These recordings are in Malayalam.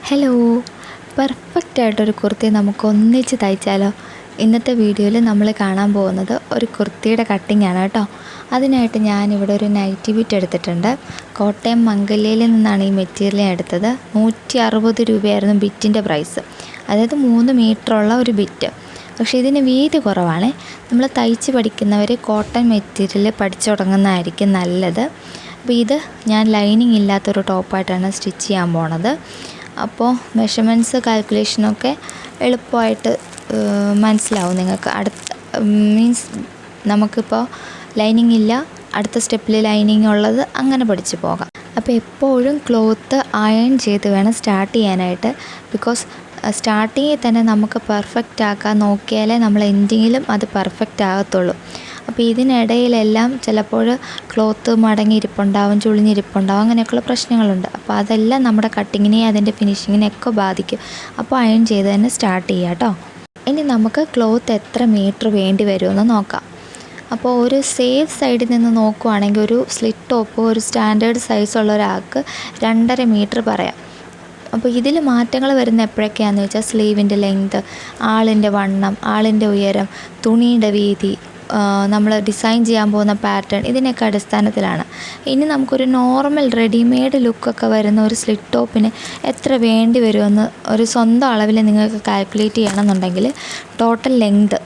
ഹലോ, പെർഫെക്റ്റായിട്ടൊരു കുർത്തി നമുക്ക് ഒന്നിച്ച് തയ്ച്ചാലോ? ഇന്നത്തെ വീഡിയോയിൽ നമ്മൾ കാണാൻ പോകുന്നത് ഒരു കുർത്തിയുടെ കട്ടിങ്ങാണ് കേട്ടോ. അതിനായിട്ട് ഞാനിവിടെ ഒരു നൈറ്റി ബിറ്റ് എടുത്തിട്ടുണ്ട്. കോട്ടയം മംഗല്യയിൽ നിന്നാണ് ഈ മെറ്റീരിയൽ എടുത്തത്. 160 രൂപയായിരുന്നു ബിറ്റിൻ്റെ പ്രൈസ്. അതായത് 3 മീറ്ററുള്ള ഒരു ബിറ്റ്. പക്ഷേ ഇതിന് വീതി കുറവാണ്. നമ്മൾ തയ്ച്ച് പഠിക്കുന്നവർ കോട്ടൺ മെറ്റീരിയൽ പഠിച്ചു തുടങ്ങുന്നതായിരിക്കും നല്ലത്. അപ്പോൾ ഇത് ഞാൻ ലൈനിങ് ഇല്ലാത്തൊരു ടോപ്പായിട്ടാണ് സ്റ്റിച്ച് ചെയ്യാൻ പോണത്. അപ്പോൾ മെഷർമെൻറ്റ്സ് കാൽക്കുലേഷനൊക്കെ എളുപ്പമായിട്ട് മനസ്സിലാവും നിങ്ങൾക്ക്. മീൻസ് നമുക്കിപ്പോൾ ലൈനിങ് ഇല്ല, അടുത്ത സ്റ്റെപ്പിൽ ലൈനിങ് ഉള്ളത്, അങ്ങനെ പഠിച്ചു പോകാം. അപ്പോൾ എപ്പോഴും ക്ലോത്ത് അയൺ ചെയ്ത് വേണം സ്റ്റാർട്ട് ചെയ്യാനായിട്ട്. ബിക്കോസ് സ്റ്റാർട്ടിങ്ങിൽ തന്നെ നമുക്ക് പെർഫെക്റ്റ് ആക്കാൻ നോക്കിയാലേ നമ്മൾ എൻഡിങ്ങിലും അത് പെർഫെക്റ്റ് ആകത്തുള്ളൂ. അപ്പോൾ ഇതിനിടയിലെല്ലാം ചിലപ്പോൾ ക്ലോത്ത് മടങ്ങിയിരിപ്പുണ്ടാവും, ചുളിഞ്ഞിരിപ്പുണ്ടാവും, അങ്ങനെയൊക്കെയുള്ള പ്രശ്നങ്ങളുണ്ട്. അപ്പോൾ അതെല്ലാം നമ്മുടെ കട്ടിങ്ങിനെ അതിൻ്റെ ഫിനിഷിങ്ങിനെയൊക്കെ ബാധിക്കും. അപ്പോൾ അയൺ ചെയ്ത് തന്നെ സ്റ്റാർട്ട് ചെയ്യാം കേട്ടോ. ഇനി നമുക്ക് ക്ലോത്ത് എത്ര മീറ്റർ വേണ്ടി വരുമെന്ന് നോക്കാം. അപ്പോൾ ഒരു സേഫ് സൈഡിൽ നിന്ന് നോക്കുവാണെങ്കിൽ ഒരു സ്ലിറ്റ് ടോപ്പ് ഒരു സ്റ്റാൻഡേർഡ് സൈസുള്ള ഒരാൾക്ക് 2.5 മീറ്റർ പറയാം. അപ്പോൾ ഇതിൽ മാറ്റങ്ങൾ വരുന്ന എപ്പോഴൊക്കെയാണെന്ന് വെച്ചാൽ സ്ലീവിൻ്റെ ലെങ്ത്, ആളിൻ്റെ വണ്ണം, ആളിൻ്റെ ഉയരം, തുണിയുടെ വീതി, നമ്മൾ ഡിസൈൻ ചെയ്യാൻ പോകുന്ന പാറ്റേൺ, ഇതിനൊക്കെ അടിസ്ഥാനത്തിലാണ്. ഇനി നമുക്കൊരു നോർമൽ റെഡിമെയ്ഡ് ലുക്കൊക്കെ വരുന്ന ഒരു സ്ലിറ്റ് ടോപ്പിന് എത്ര വേണ്ടി വരുമെന്ന് ഒരു സ്വന്തം അളവിൽ നിങ്ങൾക്ക് കാൽക്കുലേറ്റ് ചെയ്യണമെന്നുണ്ടെങ്കിൽ ടോട്ടൽ ലെങ്ത്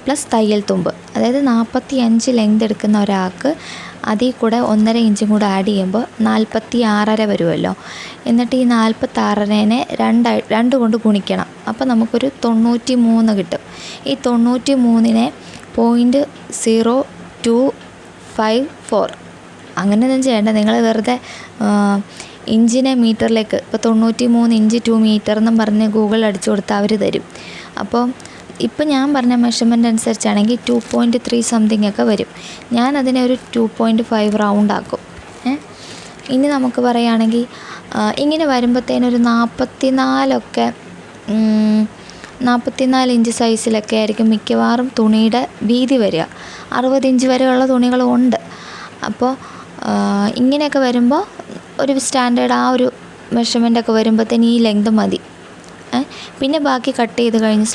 പ്ലസ് തയ്യൽ തുമ്പ്, അതായത് 45 ലെങ്ത് എടുക്കുന്ന ഒരാൾക്ക് അതിൽ കൂടെ 1.5 ഇഞ്ചും കൂടെ ആഡ് ചെയ്യുമ്പോൾ 46.5 വരുമല്ലോ. എന്നിട്ട് ഈ 46നെ 2 കൊണ്ട് ഗുണിക്കണം. അപ്പോൾ നമുക്കൊരു 93 കിട്ടും. ഈ 93നെ 0.0254 അങ്ങനെയൊന്നും ചെയ്യേണ്ട. നിങ്ങൾ വെറുതെ ഇഞ്ചിനെ മീറ്ററിലേക്ക് ഇപ്പോൾ 93 ഇഞ്ച് 2 മീറ്റർ എന്നും പറഞ്ഞ് ഗൂഗിൾ അടിച്ചു കൊടുത്താൽ അവർ തരും. അപ്പോൾ ഇപ്പോൾ ഞാൻ പറഞ്ഞ മെഷർമെൻ്റ് അനുസരിച്ചാണെങ്കിൽ 2.3 സംതിങ് ഒക്കെ വരും. ഞാനതിനെ ഒരു 2.5 റൗണ്ട് ആക്കും. ഇനി നമുക്ക് പറയുകയാണെങ്കിൽ ഇങ്ങനെ വരുമ്പോഴത്തേനൊരു 44 ഇഞ്ച് സൈസിലൊക്കെ ആയിരിക്കും മിക്കവാറും തുണിയുടെ വീതി വരിക. 60 ഇഞ്ച് വരെയുള്ള തുണികളും ഉണ്ട്. അപ്പോൾ ഇങ്ങനെയൊക്കെ വരുമ്പോൾ ഒരു സ്റ്റാൻഡേർഡ് ആ ഒരു മെഷർമെൻ്റൊക്കെ വരുമ്പോഴത്തേന് ഈ ലെങ്ത് മതി. പിന്നെ ബാക്കി കട്ട് ചെയ്ത് കഴിഞ്ഞ്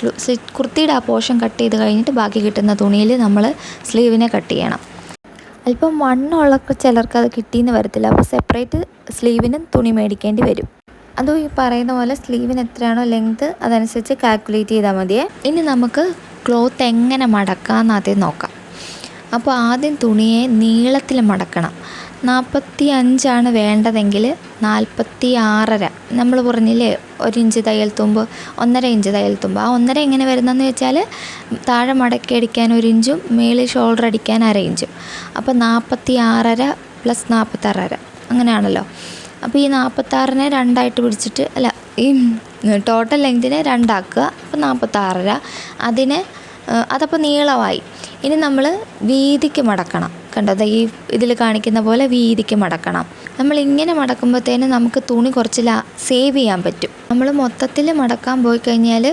കുർത്തിയുടെ ആ പോർഷൻ കട്ട് ചെയ്ത് കഴിഞ്ഞിട്ട് ബാക്കി കിട്ടുന്ന തുണിയിൽ നമ്മൾ സ്ലീവിനെ കട്ട് ചെയ്യണം. അല്പം വണ്ണമുള്ള ചിലർക്ക് അത് കിട്ടിയെന്ന് വരത്തില്ല. അപ്പോൾ സെപ്പറേറ്റ് സ്ലീവിന് തുണി മേടിക്കേണ്ടി വരും. അതും ഈ പറയുന്ന പോലെ സ്ലീവിന് എത്രയാണോ ലെങ്ത് അതനുസരിച്ച് കാൽക്കുലേറ്റ് ചെയ്താൽ മതിയേ. ഇനി നമുക്ക് ക്ലോത്ത് എങ്ങനെ മടക്കാമെന്ന് ആദ്യം നോക്കാം. അപ്പോൾ ആദ്യം തുണിയെ നീളത്തിൽ മടക്കണം. 45 വേണ്ടതെങ്കിൽ 46.5 നമ്മൾ പറഞ്ഞില്ലേ 1 ഇഞ്ച് തയ്യൽ തുമ്പ്, 1.5 ഇഞ്ച് തയ്യൽ തുമ്പ്. ആ 1.5 എങ്ങനെ വരുന്നതെന്ന് വെച്ചാൽ താഴെ മടക്കി അടിക്കാൻ 1 ഇഞ്ചും മേളിൽ ഷോൾഡർ അടിക്കാൻ 1/2 ഇഞ്ചും. അപ്പോൾ 46.5 പ്ലസ് 46.5 അങ്ങനെയാണല്ലോ. അപ്പോൾ ഈ 46നെ 2 പിടിച്ചിട്ട് ഈ ടോട്ടൽ ലെങ്തിനെ 2 ആക്കുക. അപ്പോൾ 46.5 അതപ്പോൾ നീളമായി. ഇനി നമ്മൾ വീതിക്ക് മടക്കണം. കണ്ടത് ഈ ഇതിൽ കാണിക്കുന്ന പോലെ വീതിക്ക് മടക്കണം. നമ്മൾ ഇങ്ങനെ മടക്കുമ്പോഴത്തേന് നമുക്ക് തുണി കുറച്ച് സേവ് ചെയ്യാൻ പറ്റും. നമ്മൾ മൊത്തത്തിൽ മടക്കാൻ പോയി കഴിഞ്ഞാൽ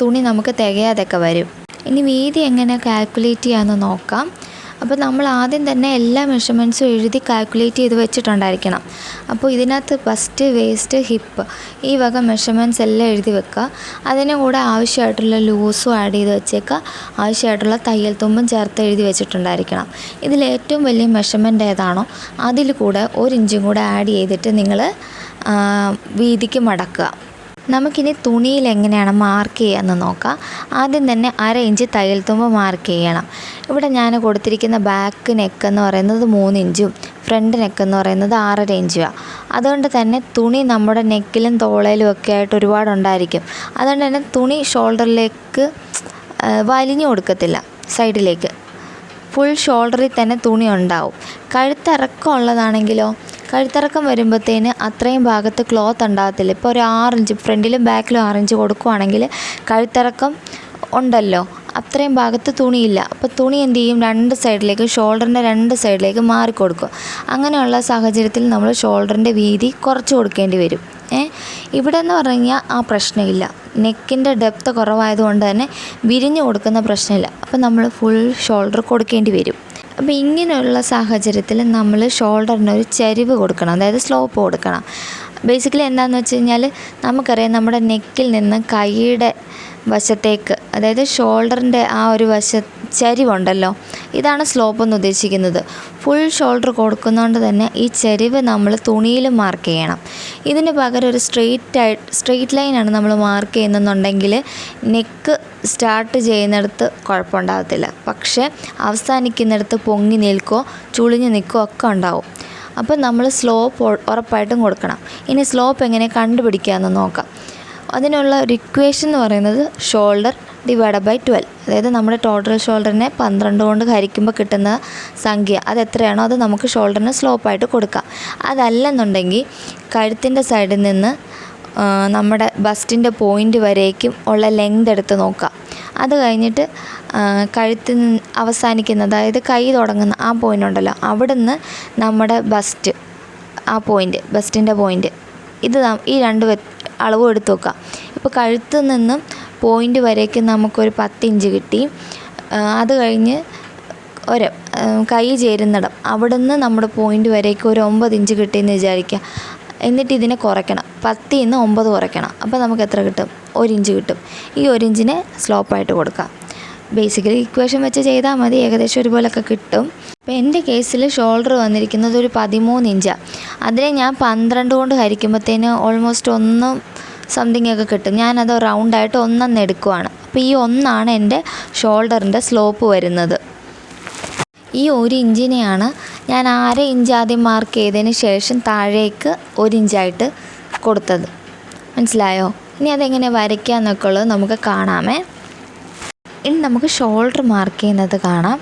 തുണി നമുക്ക് തികയാതൊക്കെ വരും. ഇനി വീതി എങ്ങനെ കാൽക്കുലേറ്റ് ചെയ്യാമെന്ന് നോക്കാം. അപ്പോൾ നമ്മൾ ആദ്യം തന്നെ എല്ലാ മെഷർമെൻറ്റ്സും എഴുതി കാൽക്കുലേറ്റ് ചെയ്ത് വെച്ചിട്ടുണ്ടായിരിക്കണം. അപ്പോൾ ഇതിനകത്ത് ബസ്റ്റ്, വേസ്റ്റ്, ഹിപ്പ് ഈ വക മെഷർമെൻറ്റ്സ് എല്ലാം എഴുതി വെക്കുക. അതിന് കൂടെ ആവശ്യമായിട്ടുള്ള ലൂസും ആഡ് ചെയ്ത് വെച്ചേക്കുക. ആവശ്യമായിട്ടുള്ള തയ്യൽ തുമ്പും ചേർത്ത് എഴുതി വെച്ചിട്ടുണ്ടായിരിക്കണം. ഇതിൽ ഏറ്റവും വലിയ മെഷർമെൻറ്റ് ഏതാണോ അതിൽ കൂടെ 1 ഇഞ്ചും കൂടെ ആഡ് ചെയ്തിട്ട് നിങ്ങൾ വീതിക്ക് മടക്കുക. നമുക്കിനി തുണിയിൽ എങ്ങനെയാണ് മാർക്ക് ചെയ്യുകയെന്ന് നോക്കാം. ആദ്യം തന്നെ 1/2 ഇഞ്ച് തയ്യൽ തുമ്പ് മാർക്ക് ചെയ്യണം. ഇവിടെ ഞാൻ കൊടുത്തിരിക്കുന്ന ബാക്ക് നെക്ക് എന്ന് പറയുന്നത് 3 ഇഞ്ചും ഫ്രണ്ട് നെക്ക് എന്ന് പറയുന്നത് 6.5 ഇഞ്ചുമാണ്. അതുകൊണ്ട് തന്നെ തുണി നമ്മുടെ നെക്കിലും തോളയിലും ഒക്കെ ആയിട്ട് ഒരുപാടുണ്ടായിരിക്കും. അതുകൊണ്ട് തന്നെ തുണി ഷോൾഡറിലേക്ക് വലിഞ്ഞു കൊടുക്കത്തില്ല. സൈഡിലേക്ക് ഫുൾ ഷോൾഡറിൽ തന്നെ തുണി ഉണ്ടാവും. കഴുത്തിറക്കം ഉള്ളതാണെങ്കിലോ കഴുത്തിറക്കം വരുമ്പോഴത്തേന് അത്രയും ഭാഗത്ത് ക്ലോത്ത് ഉണ്ടാകത്തില്ല. ഇപ്പോൾ ഒരു 6 ഇഞ്ച് ഫ്രണ്ടിലും ബാക്കിലും 6 ഇഞ്ച് കൊടുക്കുകയാണെങ്കിൽ കഴുത്തിറക്കം ഉണ്ടല്ലോ, അത്രയും ഭാഗത്ത് തുണിയില്ല. അപ്പോൾ തുണി എന്ത് ചെയ്യും, 2 സൈഡിലേക്ക് ഷോൾഡറിൻ്റെ 2 സൈഡിലേക്ക് മാറിക്കൊടുക്കും. അങ്ങനെയുള്ള സാഹചര്യത്തിൽ നമ്മൾ ഷോൾഡറിൻ്റെ വീതി കുറച്ച് കൊടുക്കേണ്ടി വരും. ഇവിടെ എന്ന് പറഞ്ഞു കഴിഞ്ഞാൽ ആ പ്രശ്നമില്ല. നെക്കിൻ്റെ ഡെപ്ത് കുറവായതുകൊണ്ട് തന്നെ വിരിഞ്ഞു കൊടുക്കുന്ന പ്രശ്നമില്ല. അപ്പോൾ നമ്മൾ ഫുൾ ഷോൾഡർ കൊടുക്കേണ്ടി വരും. അപ്പോൾ ഇങ്ങനെയുള്ള സാഹചര്യത്തിൽ നമ്മൾ ഷോൾഡറിനൊരു ചരിവ് കൊടുക്കണം, അതായത് സ്ലോപ്പ് കൊടുക്കണം. ബേസിക്കലി എന്താണെന്ന് വെച്ച് കഴിഞ്ഞാൽ നമുക്കറിയാം നമ്മുടെ നെക്കിൽ നിന്ന് കൈയുടെ വശത്തേക്ക്, അതായത് ഷോൾഡറിൻ്റെ ആ ഒരു ചരിവുണ്ടല്ലോ, ഇതാണ് സ്ലോപ്പ് എന്ന് ഉദ്ദേശിക്കുന്നത്. ഫുൾ ഷോൾഡർ കൊടുക്കുന്നതുകൊണ്ട് തന്നെ ഈ ചരിവ് നമ്മൾ തുണിയിൽ മാർക്ക് ചെയ്യണം. ഇതിന് പകരം ഒരു സ്ട്രെയിറ്റ് ലൈനാണ് നമ്മൾ മാർക്ക് ചെയ്യുന്നുണ്ടെങ്കിൽ നെക്ക് സ്റ്റാർട്ട് ചെയ്യുന്നിടത്ത് കുഴപ്പമുണ്ടാകത്തില്ല, പക്ഷേ അവസാനിക്കുന്നിടത്ത് പൊങ്ങി നിൽക്കുകയോ ചുളിഞ്ഞ് നിൽക്കുകയോ ഒക്കെ ഉണ്ടാവും. അപ്പോൾ നമ്മൾ സ്ലോപ്പ് ഉറപ്പായിട്ടും കൊടുക്കണം. ഇനി സ്ലോപ്പ് എങ്ങനെ കണ്ടുപിടിക്കാമെന്ന് നോക്കാം. അതിനുള്ള ഒരു ഇക്വേഷൻ എന്ന് പറയുന്നത് ഷോൾഡർ ഡിവൈഡ് ബൈ 12, അതായത് നമ്മുടെ ടോട്ടൽ ഷോൾഡറിനെ 12 കൊണ്ട് ഹരിക്കുമ്പോൾ കിട്ടുന്ന സംഖ്യ അത് എത്രയാണോ അത് നമുക്ക് ഷോൾഡറിന് സ്ലോപ്പായിട്ട് കൊടുക്കാം. അതല്ലെന്നുണ്ടെങ്കിൽ കഴുത്തിൻ്റെ സൈഡിൽ നിന്ന് നമ്മുടെ ബസ്റ്റിൻ്റെ പോയിൻ്റ് വരേക്കും ഉള്ള ലെങ്ത് എടുത്ത് നോക്കാം. അത് കഴിഞ്ഞിട്ട് കഴുത്തിൽ അവസാനിക്കുന്ന, അതായത് കൈ തുടങ്ങുന്ന ആ പോയിൻ്റ് ഉണ്ടല്ലോ, അവിടുന്ന് നമ്മുടെ ബസ്റ്റ്, ആ പോയിൻ്റ്, ബസ്റ്റിൻ്റെ പോയിൻ്റ്, ഇത് ഈ രണ്ട് അളവ് എടുത്ത് നോക്കാം. ഇപ്പോൾ കഴുത്തിൽ നിന്നും പോയിൻ്റ് വരേക്കും നമുക്കൊരു 10 ഇഞ്ച് കിട്ടി. അത് കഴിഞ്ഞ് ഒരു കൈ ചേരുന്നിടം അവിടുന്ന് നമ്മുടെ പോയിൻ്റ് വരേക്കും ഒരു 9 ഇഞ്ച് കിട്ടിയെന്ന് വിചാരിക്കുക. എന്നിട്ട് ഇതിനെ കുറയ്ക്കണം, 10ൽ നിന്ന് 9 കുറയ്ക്കണം. അപ്പോൾ നമുക്ക് എത്ര കിട്ടും? 1 ഇഞ്ച് കിട്ടും. ഈ 1 ഇഞ്ചിനെ സ്ലോപ്പായിട്ട് കൊടുക്കാം. ബേസിക്കലി ഇക്വേഷൻ വെച്ച് ചെയ്താൽ മതി, ഏകദേശം ഒരുപോലൊക്കെ കിട്ടും. അപ്പോൾ എൻ്റെ കേസിൽ ഷോൾഡർ വന്നിരിക്കുന്നത് ഒരു 13 ഇഞ്ചാണ്. അതിനെ ഞാൻ 12 കൊണ്ട് ഹരിക്കുമ്പോഴത്തേന് ഓൾമോസ്റ്റ് 1 സംതിങ് ഒക്കെ കിട്ടും. ഞാനത് റൗണ്ടായിട്ട് 1 എടുക്കുവാണ്. അപ്പോൾ ഈ 1 എൻ്റെ ഷോൾഡറിൻ്റെ സ്ലോപ്പ് വരുന്നത്. ഈ 1 ഇഞ്ചിനെയാണ് ഞാൻ 1/2 ഇഞ്ച് ആദ്യം മാർക്ക് ചെയ്തതിന് ശേഷം താഴേക്ക് 1 ഇഞ്ചായിട്ട് കൊടുത്തത്. മനസ്സിലായോ? ഇനി അതെങ്ങനെ വരയ്ക്കാമെന്നൊക്കെ ഉള്ളത് നമുക്ക് കാണാമേ. ഇനി നമുക്ക് ഷോൾഡർ മാർക്ക് ചെയ്യുന്നത് കാണാം.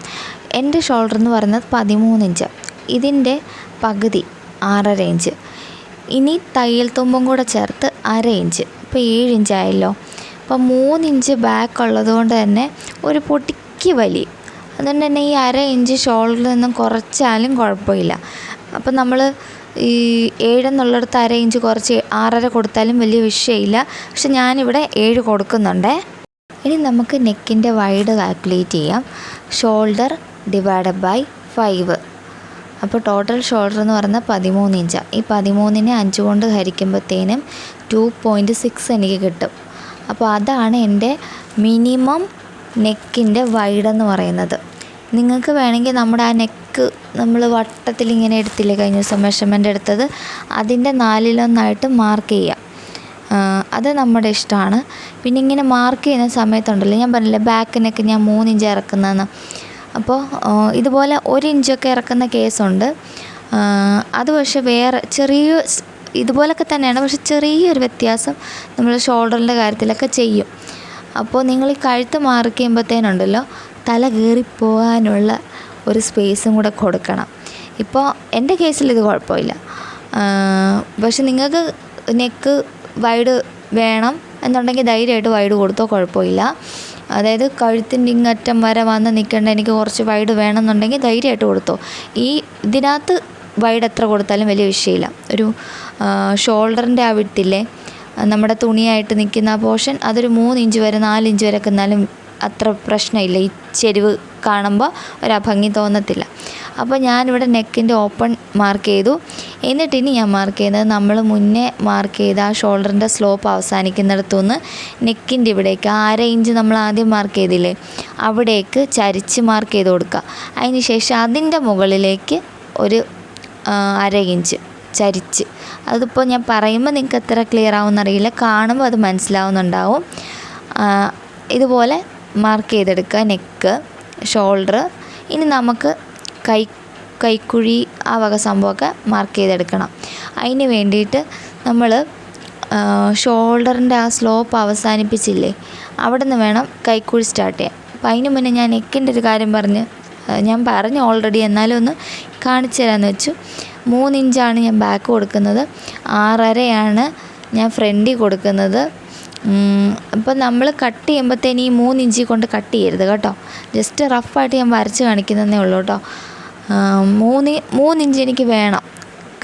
എൻ്റെ ഷോൾഡർ എന്ന് പറയുന്നത് 13 ഇഞ്ച്, ഇതിൻ്റെ പകുതി 6.5 ഇഞ്ച്. ഇനി തയ്യൽ തുമ്പും കൂടെ ചേർത്ത് 1/2 ഇഞ്ച്, ഇപ്പോൾ 7 ഇഞ്ചായല്ലോ. അപ്പോൾ 3 ഇഞ്ച് ബാക്ക് ഉള്ളത് കൊണ്ട് തന്നെ ഒരു പൊട്ടിക്ക് വലി, അതുകൊണ്ട് തന്നെ ഈ 1/2 ഇഞ്ച് ഷോൾഡറിൽ നിന്നും കുറച്ചാലും കുഴപ്പമില്ല. അപ്പം നമ്മൾ ഈ 7 എന്നുള്ളിടത്ത് 1/2 ഇഞ്ച് കുറച്ച് 6.5 കൊടുത്താലും വലിയ വിഷയമില്ല. പക്ഷെ ഞാനിവിടെ 7 കൊടുക്കുന്നുണ്ടേ. ഇനി നമുക്ക് നെക്കിൻ്റെ വൈഡ് കാൽക്കുലേറ്റ് ചെയ്യാം. Shoulder divide by 5. അപ്പോൾ ടോട്ടൽ ഷോൾഡർ എന്ന് പറയുന്നത് 13 ഇഞ്ചാണ്. ഈ 13നെ 5 കൊണ്ട് ഹരിക്കുമ്പോഴത്തേനും 2.6 എനിക്ക് കിട്ടും. അപ്പോൾ അതാണ് എൻ്റെ മിനിമം നെക്കിൻ്റെ വൈഡെന്ന് പറയുന്നത്. നിങ്ങൾക്ക് വേണമെങ്കിൽ നമ്മുടെ ആ നെക്ക് നമ്മൾ വട്ടത്തിൽ ഇങ്ങനെ എടുത്തില്ലേ കഴിഞ്ഞ ദിവസം മെഷർമെൻ്റ് എടുത്തത്, അതിൻ്റെ 4/1 മാർക്ക് ചെയ്യാം. അത് നമ്മുടെ ഇഷ്ടമാണ്. പിന്നെ ഇങ്ങനെ മാർക്ക് ചെയ്യുന്ന സമയത്തുണ്ടല്ലോ, ഞാൻ പറഞ്ഞില്ലേ ബാക്ക് നെക്ക് ഞാൻ 3 ഇഞ്ച് ഇറക്കുന്നതെന്ന്. അപ്പോൾ ഇതുപോലെ 1 ഇഞ്ചൊക്കെ ഇറക്കുന്ന കേസുണ്ട്. അത് പക്ഷേ വേറെ ഇതുപോലൊക്കെ തന്നെയാണ്, പക്ഷെ ചെറിയൊരു വ്യത്യാസം നമ്മൾ ഷോൾഡറിൻ്റെ കാര്യത്തിലൊക്കെ ചെയ്യും. അപ്പോൾ നിങ്ങൾ ഈ കഴുത്ത് മാർക്ക് ചെയ്യുമ്പോഴത്തേനുണ്ടല്ലോ തല കയറിപ്പോകാനുള്ള ഒരു സ്പേസും കൂടെ കൊടുക്കണം. ഇപ്പോൾ എൻ്റെ കേസിൽ ഇത് കുഴപ്പമില്ല. പക്ഷെ നിങ്ങൾക്ക് നെക്ക് വൈഡ് വേണം എന്നുണ്ടെങ്കിൽ ധൈര്യമായിട്ട് വൈഡ് കൊടുത്തോ, കുഴപ്പമില്ല. അതായത് കഴുത്തിൻ്റെ ഇങ്ങറ്റം വരെ വന്ന് നിൽക്കേണ്ട, എനിക്ക് കുറച്ച് വൈഡ് വേണമെന്നുണ്ടെങ്കിൽ ധൈര്യമായിട്ട് കൊടുത്തോ. ഇതിനകത്ത് വൈഡ് എത്ര കൊടുത്താലും വലിയ വിഷയമില്ല. ഒരു ഷോൾഡറിൻ്റെ ആ വിട്ടില്ലേ, നമ്മുടെ തുണിയായിട്ട് നിൽക്കുന്ന ആ പോർഷൻ, അതൊരു 3 ഇഞ്ച് വരെ 4 ഇഞ്ച് വരെ എന്നാലും അത്ര പ്രശ്നമില്ല. ഈ ചെരിവ് കാണുമ്പോൾ ഒരഭംഗി തോന്നത്തില്ല. അപ്പോൾ ഞാനിവിടെ നെക്കിൻ്റെ ഓപ്പൺ മാർക്ക് ചെയ്തു. എന്നിട്ട് ഇനി ഞാൻ മാർക്ക് ചെയ്യുന്നത് നമ്മൾ മുന്നേ മാർക്ക് ചെയ്ത ആ ഷോൾഡറിൻ്റെ സ്ലോപ്പ് അവസാനിക്കുന്നിടത്തുനിന്ന് നെക്കിൻ്റെ ഇവിടേക്ക് 1/2 ഇഞ്ച് നമ്മൾ ആദ്യം മാർക്ക് ചെയ്തില്ലേ, അവിടേക്ക് ചരിച്ച് മാർക്ക് ചെയ്ത് കൊടുക്കുക. അതിന് ശേഷം അതിൻ്റെ മുകളിലേക്ക് ഒരു 1/2 ഇഞ്ച് ചരിച്ച്, അതിപ്പോൾ ഞാൻ പറയുമ്പോൾ നിങ്ങൾക്ക് എത്ര ക്ലിയർ ആവുമെന്നറിയില്ല, കാണുമ്പോൾ അത് മനസ്സിലാവുന്നുണ്ടാവും. ഇതുപോലെ മാർക്ക് ചെയ്തെടുക്കുക നെക്ക്, ഷോൾഡർ. ഇനി നമുക്ക് കൈക്കുഴി ആ വക സംഭവമൊക്കെ മാർക്ക് ചെയ്തെടുക്കണം. അതിന് വേണ്ടിയിട്ട് നമ്മൾ ഷോൾഡറിൻ്റെ ആ സ്ലോപ്പ് അവസാനിപ്പിച്ചില്ലേ, അവിടെ നിന്ന് വേണം കൈക്കുഴി സ്റ്റാർട്ട് ചെയ്യാൻ. അപ്പോൾ അതിന് മുന്നേ ഞാൻ നെക്കിൻ്റെ ഒരു കാര്യം ഞാൻ പറഞ്ഞു ഓൾറെഡി, എന്നാലും ഒന്ന് കാണിച്ചു തരാമെന്ന് വെച്ചു. 3 ഇഞ്ചാണ് ഞാൻ ബാക്ക് കൊടുക്കുന്നത്, 6.5 ഞാൻ ഫ്രണ്ടിൽ കൊടുക്കുന്നത്. അപ്പോൾ നമ്മൾ കട്ട് ചെയ്യുമ്പോഴത്തേന് ഈ 3 ഇഞ്ചിൽ കൊണ്ട് കട്ട് ചെയ്യരുത് കേട്ടോ. ജസ്റ്റ് റഫായിട്ട് ഞാൻ വരച്ച് കാണിക്കുന്നതേ ഉള്ളൂ കേട്ടോ. 3 ഇഞ്ച് എനിക്ക് വേണം